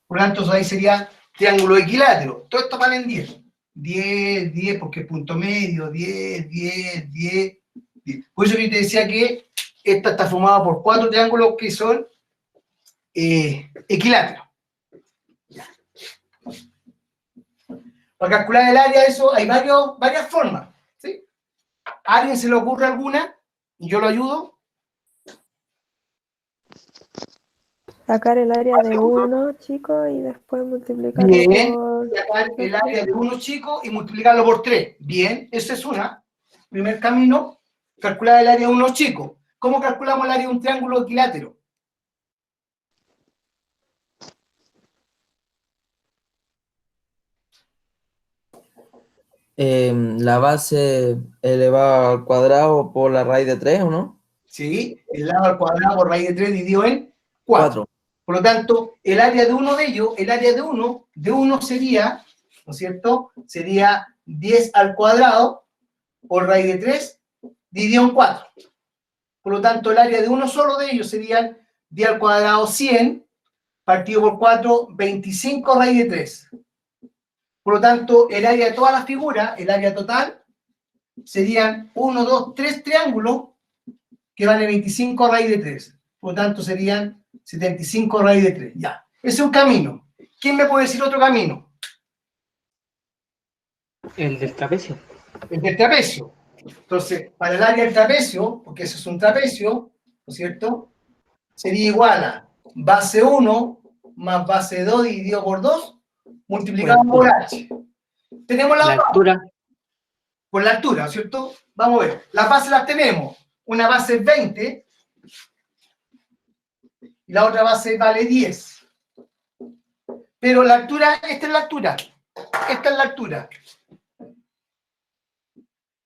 Por lo tanto, ahí sería triángulo equilátero. Todo esto valen 10. 10, 10, porque es punto medio, 10, 10, 10, 10. Por eso yo te decía que esta está formada por cuatro triángulos que son equiláteros. Para calcular el área, eso hay varias formas. ¿Sí? ¿A alguien se le ocurre alguna? Y yo lo ayudo. Sacar el área de 1, chicos, y después multiplicarlo Bien, por... sacar el área de 1 chico y multiplicarlo por 3. Bien, esa es una. Primer camino, calcular el área de 1 chico. ¿Cómo calculamos el área de un triángulo equilátero? La base elevada al cuadrado por la raíz de 3, ¿o no? Sí, elevado al cuadrado por raíz de 3 dividido en 4. Por lo tanto, el área de uno de ellos, el área de uno sería, ¿no es cierto? Sería 10 al cuadrado por raíz de 3 dividido en 4. Por lo tanto, el área de uno solo de ellos serían 10 al cuadrado 100 partido por 4, 25 raíz de 3. Por lo tanto, el área de toda la figura, el área total, serían 1, 2, 3 triángulos que vale 25 raíz de 3. Por lo tanto, serían 75 raíz de 3. Ya. Ese es un camino. ¿Quién me puede decir otro camino? El del trapecio. El del trapecio. Entonces, para el área del trapecio, porque eso es un trapecio, ¿no es cierto? Sería igual a base 1 más base 2 dividido por 2 multiplicado por h. Tenemos la altura. Por la altura, ¿no es cierto? Vamos a ver. Las bases las tenemos. Una base es 20 y la otra base vale 10. Pero la altura, esta es la altura. Esta es la altura.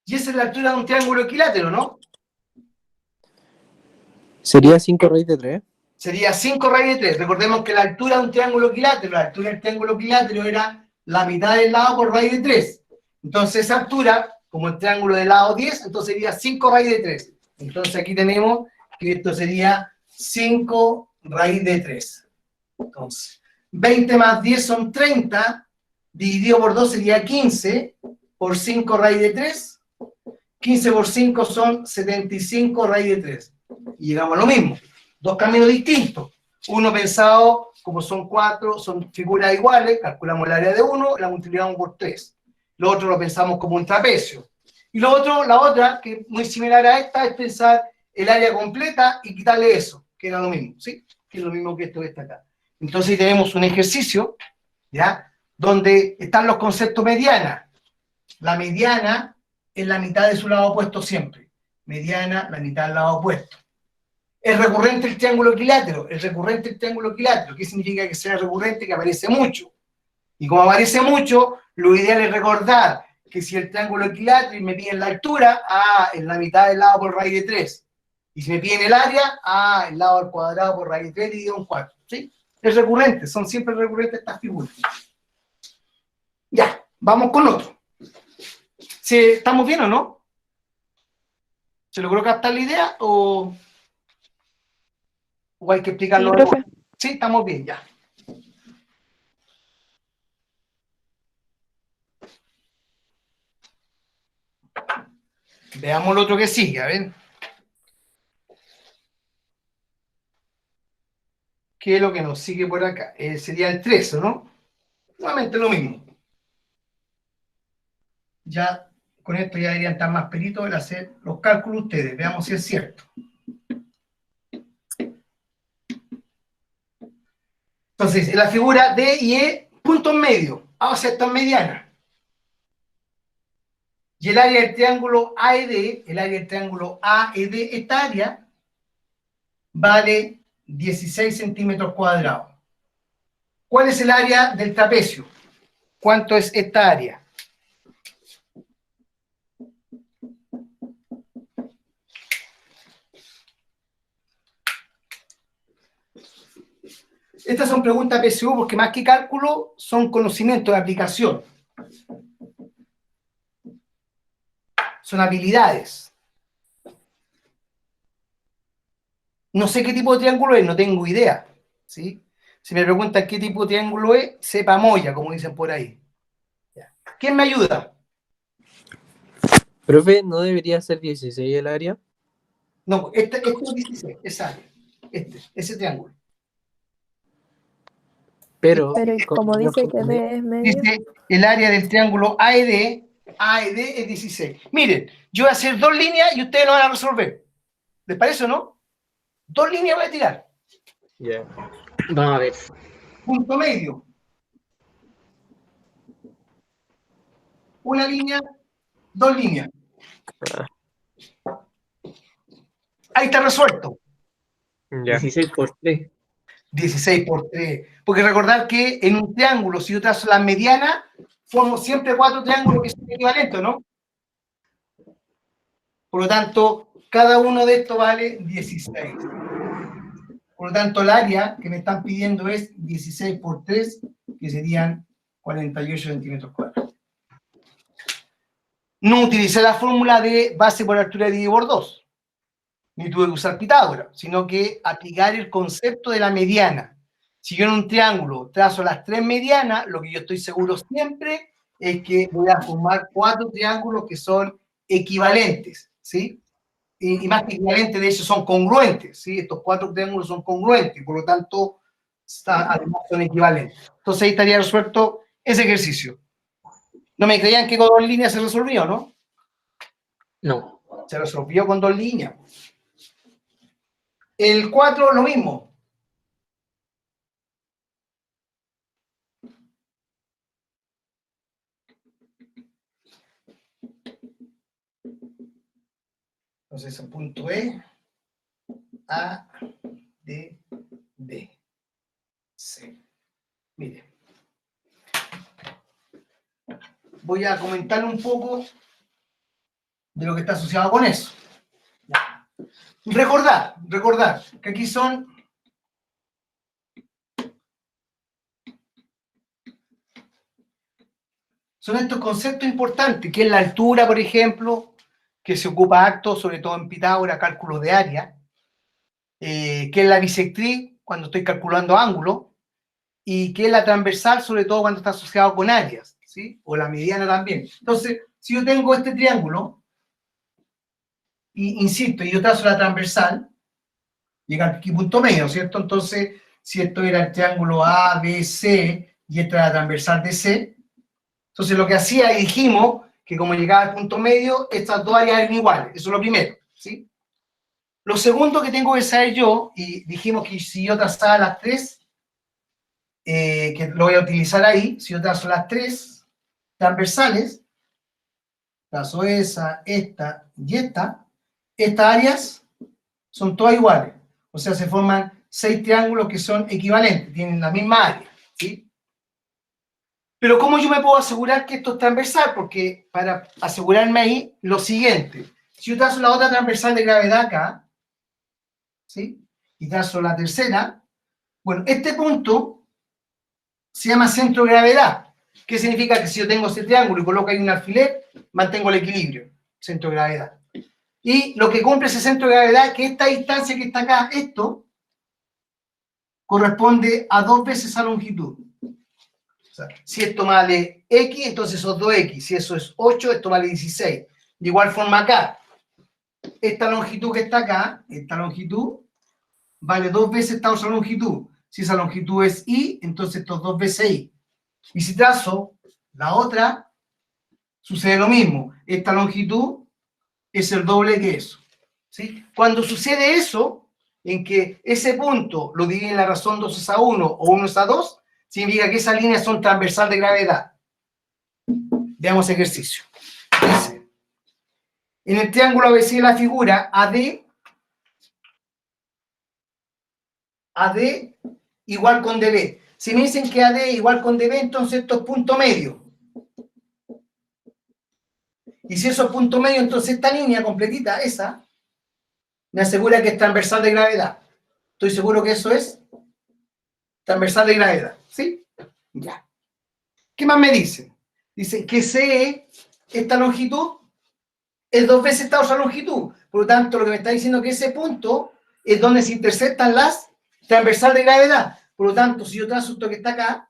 Y esa es la altura de un triángulo equilátero, ¿no? Sería 5 raíz de 3. Sería 5 raíz de 3. Recordemos que la altura de un triángulo equilátero, la altura del triángulo equilátero era la mitad del lado por raíz de 3. Entonces esa altura, como el triángulo del lado 10, entonces sería 5 raíz de 3. Entonces aquí tenemos que esto sería 5 raíz de 3. Entonces, 20 más 10 son 30, dividido por 2 sería 15, por 5 raíz de 3. 15 por 5 son 75 raíz de 3. Y llegamos a lo mismo. Dos caminos distintos. Uno pensado, como son 4, son figuras iguales, calculamos el área de 1, la multiplicamos por 3. Lo otro lo pensamos como un trapecio. Y lo otro, la otra, que es muy similar a esta, es pensar el área completa y quitarle eso, que era lo mismo, ¿sí? Que es lo mismo que esto que está acá. Entonces tenemos un ejercicio, ¿ya? Donde están los conceptos mediana. La mediana es la mitad de su lado opuesto siempre. Mediana, la mitad del lado opuesto. Es recurrente el triángulo equilátero. Es recurrente el triángulo equilátero. ¿Qué significa que sea recurrente? Que aparece mucho. Y como aparece mucho, lo ideal es recordar que si el triángulo equilátero me piden la altura, es la mitad del lado por raíz de 3. Y si me piden el área, el lado al cuadrado por raíz de 3 dividido en 4. ¿Sí? Es recurrente, son siempre recurrentes estas figuras. Ya, vamos con otro. ¿Sí, ¿estamos bien o no? ¿Se logró captar la idea o hay que explicarlo? Sí, profe. Sí, estamos bien, ya. Veamos lo otro que sigue, a ver. ¿Qué es lo que nos sigue por acá? Sería el 13, ¿no? Nuevamente lo mismo. Ya, con esto ya deberían estar más peritos en hacer los cálculos ustedes. Veamos si es cierto. Entonces, en la figura D y E, puntos medios. O sea, están medianas. Y el área del triángulo AED, esta área vale 16 centímetros cuadrados. ¿Cuál es el área del trapecio? ¿Cuánto es esta área? Estas son preguntas PSU porque más que cálculo son conocimientos de aplicación. Son habilidades. No sé qué tipo de triángulo es, no tengo idea. ¿Sí? Si me preguntan qué tipo de triángulo es, sepa moya, como dicen por ahí. ¿Quién me ayuda? Profe, ¿no debería ser 16 el área? No, este es 16, esa área. Ese triángulo. Pero, Pero y como dice que D es medio, Dice el área del triángulo AED es 16. Miren, yo voy a hacer 2 líneas y ustedes lo van a resolver. ¿Les parece o no? 2 líneas voy a tirar. ya. Vamos a ver. Punto medio. Una línea, 2 líneas. Ahí está resuelto. Ya. 16 por 3. 16 por 3. Porque recordar que en un triángulo, si yo trazo la mediana, formo siempre 4 triángulos que son equivalentes, ¿no? Por lo tanto, cada uno de estos vale 16. Por lo tanto, el área que me están pidiendo es 16 por 3, que serían 48 centímetros cuadrados. No utilicé la fórmula de base por altura dividido por 2, ni tuve que usar Pitágoras, sino que aplicar el concepto de la mediana. Si yo en un triángulo trazo las 3 medianas, lo que yo estoy seguro siempre es que voy a formar 4 triángulos que son equivalentes, ¿sí? Y más que equivalentes, de hecho, son congruentes, ¿sí? Estos 4 triángulos son congruentes, por lo tanto, además son equivalentes. Entonces ahí estaría resuelto ese ejercicio. ¿No me creían que con 2 líneas se resolvió, no? No. Se resolvió con 2 líneas. El 4, lo mismo. Entonces, el punto E, A, D, B, C. Mire. Voy a comentar un poco de lo que está asociado con eso. Recordar que aquí son estos conceptos importantes, que es la altura, por ejemplo, que se ocupa harto, sobre todo en Pitágoras, cálculos de área, que es la bisectriz, cuando estoy calculando ángulos, y que es la transversal, sobre todo cuando está asociado con áreas, ¿sí? O la mediana también. Entonces, si yo tengo este triángulo, y insisto, y yo trazo la transversal, llega aquí punto medio, ¿cierto? Entonces, si esto era el triángulo ABC y esta era la transversal DC, entonces lo que hacía, y dijimos que como llegaba al punto medio, estas dos áreas eran iguales. Eso es lo primero, ¿sí? Lo segundo que tengo que saber yo, y dijimos que si yo trazaba las 3, que lo voy a utilizar ahí, si yo trazo las 3 transversales, esta y estas áreas son todas iguales. O sea, se forman 6 triángulos que son equivalentes, tienen la misma área, ¿sí? Pero ¿cómo yo me puedo asegurar que esto es transversal? Porque para asegurarme ahí, lo siguiente. Si yo trazo la otra transversal de gravedad acá, ¿sí? Y trazo la tercera, bueno, este punto se llama centro de gravedad. ¿Qué significa? Que si yo tengo ese triángulo y coloco ahí un alfiler, mantengo el equilibrio, centro de gravedad. Y lo que cumple ese centro de gravedad es que esta distancia que está acá, esto, corresponde a 2 veces esa longitud. O sea, si esto vale X, entonces eso es 2X. Si eso es 8, esto vale 16. De igual forma acá, esta longitud que está acá, esta longitud, vale 2 veces esta otra longitud. Si esa longitud es Y, entonces esto es 2 veces Y. Y si trazo la otra, sucede lo mismo. Esta longitud es el doble que eso, ¿sí? Cuando sucede eso, en que ese punto lo divide en la razón 2 es a 1 o 1 es a 2, significa que esas líneas son transversal de gravedad. Veamos ejercicio. Dice, en el triángulo ABC de la figura AD igual con DB. Si me dicen que AD igual con DB, entonces esto es punto medio. Y si eso es punto medio, entonces esta línea completita, esa, me asegura que es transversal de gravedad. Estoy seguro que eso es transversal de gravedad, ¿sí? Ya. ¿Qué más me dicen? Dicen que CE, esta longitud, es 2 veces esta otra longitud. Por lo tanto, lo que me está diciendo es que ese punto es donde se intersectan las transversal de gravedad. Por lo tanto, si yo trazo esto que está acá,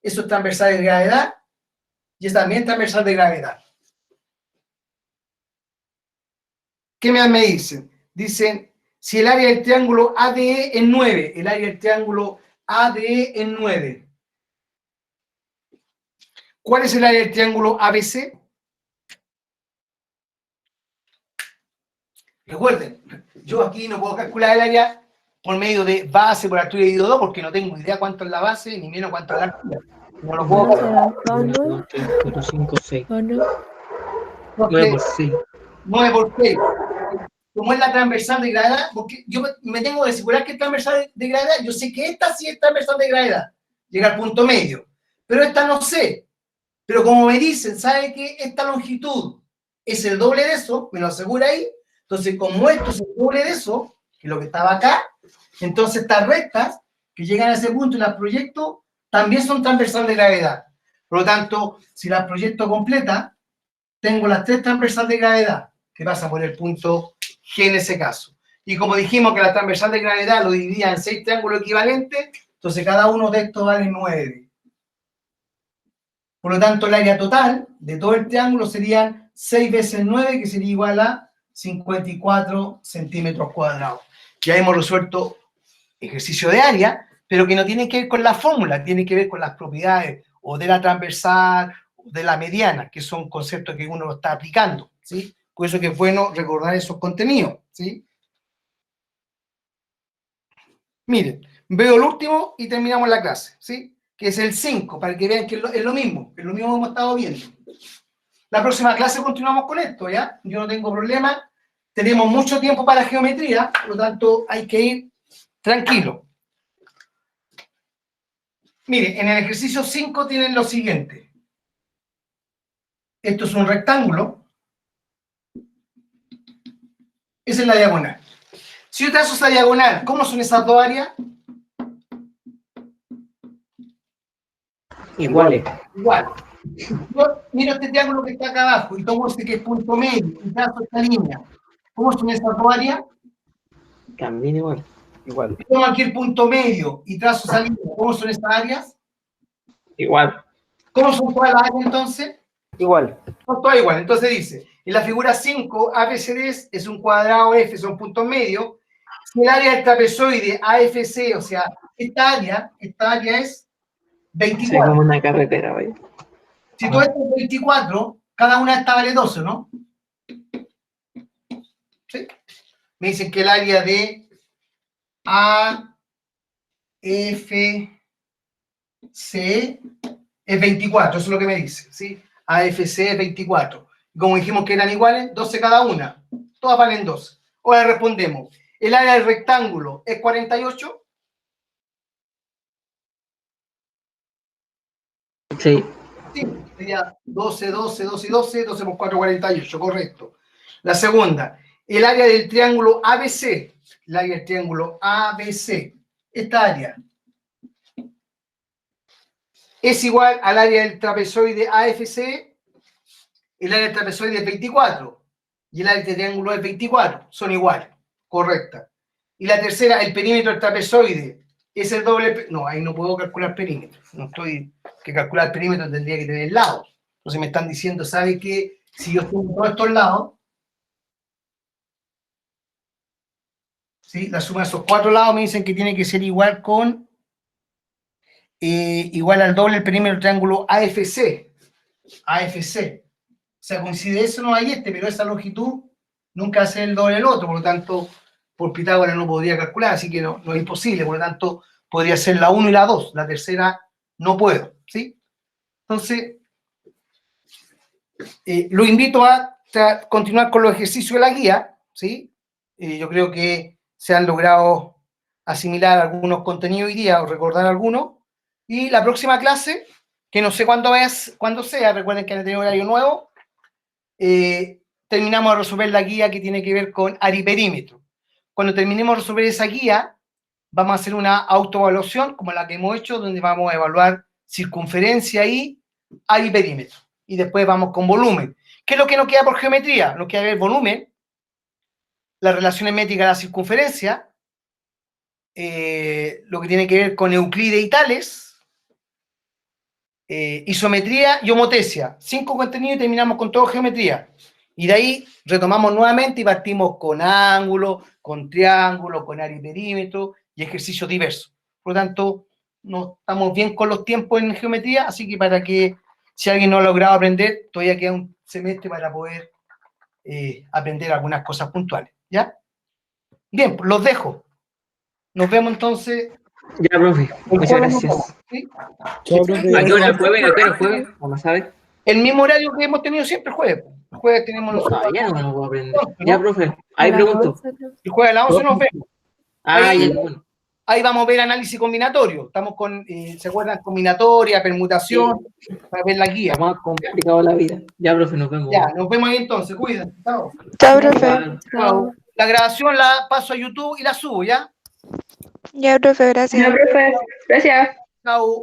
eso es transversal de gravedad y es también transversal de gravedad. ¿Qué más me dicen? Dicen, si el área del triángulo ADE es 9, el área del triángulo ADE es 9. ¿Cuál es el área del triángulo ABC? Recuerden, yo aquí no puedo calcular el área por medio de base por altura dividido 2 porque no tengo idea cuánto es la base ni menos cuánto es la altura. No lo puedo ¿No calcular. será 1, ¿no? 2, 3, 4, 5, 6. ¿O no? 9 por 6. 9 por 6. Como es la transversal de gravedad, porque yo me tengo que asegurar que es transversal de gravedad, yo sé que esta sí es transversal de gravedad, llega al punto medio, pero esta no sé. Pero como me dicen, ¿sabe que esta longitud es el doble de eso? Me lo asegura ahí. Entonces, como esto es el doble de eso, que es lo que estaba acá, entonces estas rectas que llegan a ese punto y las proyecto también son transversal de gravedad. Por lo tanto, si las proyecto completas, tengo las 3 transversal de gravedad, que pasan por el punto G en ese caso. Y como dijimos que la transversal de gravedad lo dividía en 6 triángulos equivalentes, entonces cada uno de estos vale 9. Por lo tanto, el área total de todo el triángulo serían 6 veces 9, que sería igual a 54 centímetros cuadrados. Ya hemos resuelto ejercicio de área, pero que no tiene que ver con la fórmula, tiene que ver con las propiedades o de la transversal o de la mediana, que son conceptos que uno lo está aplicando, ¿sí? Por eso que es bueno recordar esos contenidos, ¿sí? Miren, veo el último y terminamos la clase, ¿sí? Que es el 5, para que vean que es lo mismo que hemos estado viendo. La próxima clase continuamos con esto, ¿ya? Yo no tengo problema, tenemos mucho tiempo para geometría, por lo tanto hay que ir tranquilo. Miren, en el ejercicio 5 tienen lo siguiente. Esto es un rectángulo. Esa es la diagonal. Si yo trazo esa diagonal, ¿cómo son esas dos áreas? Iguales. Igual. Yo miro este triángulo que está acá abajo y tomo este que es punto medio y trazo esta línea. ¿Cómo son esas dos áreas? También igual. Igual. Tomo aquí el punto medio y trazo esa línea. ¿Cómo son estas áreas? Igual. ¿Cómo son todas las áreas entonces? Igual. Son todas igual. Entonces dice, en la figura 5, ABCD es un cuadrado F, son puntos medios. Si el área del trapezoide AFC, o sea, esta área es 24. Se como una carretera, ¿vale? Si todo esto es 24, cada una de estas vale 12, ¿no? ¿Sí? Me dicen que el área de AFC es 24, eso es lo que me dice, ¿sí? AFC es 24. Como dijimos que eran iguales, 12 cada una. Todas valen 12. Ahora respondemos. el área del rectángulo es 48. Sí. Sí, sería 12, 12, 12 y 12, 12 por 4, 48, correcto. La segunda, el área del triángulo ABC, el área del triángulo ABC, esta área, es igual al área del trapezoide AFC, el área del trapezoide es 24, y el área del triángulo es 24, son iguales, correcta. Y la tercera, el perímetro del trapezoide es el doble, no, ahí no puedo calcular perímetro, no estoy, que calcular perímetro tendría que tener lados. Entonces me están diciendo, ¿sabe qué? Si yo sumo todos estos lados, ¿sí? La suma de esos 4 lados me dicen que tiene que ser igual con, igual al doble del perímetro del triángulo AFC. AFC. O sea, coincide eso, no hay pero esa longitud nunca va a ser el doble del otro, por lo tanto, por Pitágoras no podría calcular, así que no es imposible, por lo tanto, podría ser la 1 y la 2, la tercera no puedo, ¿sí? Entonces, lo invito a continuar con los ejercicios de la guía, ¿sí? Yo creo que se han logrado asimilar algunos contenidos hoy día o recordar algunos, y la próxima clase, que no sé cuándo sea, recuerden que han tenido horario nuevo, terminamos de resolver la guía que tiene que ver con ariperímetro. Cuando terminemos de resolver esa guía, vamos a hacer una autoevaluación, como la que hemos hecho, donde vamos a evaluar circunferencia y ariperímetro. Y después vamos con volumen. ¿Qué es lo que nos queda por geometría? Nos queda ver volumen, las relaciones métricas de la circunferencia, lo que tiene que ver con Euclides y Tales, isometría y homotesia. 5 contenidos y terminamos con todo geometría. Y de ahí retomamos nuevamente y partimos con ángulo, con triángulo, con área y perímetro y ejercicios diversos. Por lo tanto, no estamos bien con los tiempos en geometría, así que para que, si alguien no ha logrado aprender, todavía queda un semestre para poder aprender algunas cosas puntuales. ¿Ya? Bien, pues los dejo. Nos vemos entonces. Ya, profe. Muchas gracias. ¿Sí? Chao, profe. ¿A qué hora el jueves? ¿A qué hora el jueves? ¿Cómo sabe? El mismo horario que hemos tenido siempre el jueves. El jueves tenemos nosotros. Ya no puedo aprender. Ya, profe. Ahí pregunto. El jueves a las 11 nos vemos. Ah, Ahí, ya, bueno. ahí vamos a ver análisis combinatorio. Estamos con, ¿se acuerdan? Combinatoria, permutación, para ver la guía. Está más complicado la vida. Ya, profe, nos vemos. Ya, nos vemos ahí entonces. Cuídense. Chao. Chao, profe. Chao. La grabación la paso a YouTube y la subo, ¿ya? Ya, profe, gracias. Ya, profe. Gracias. Chao.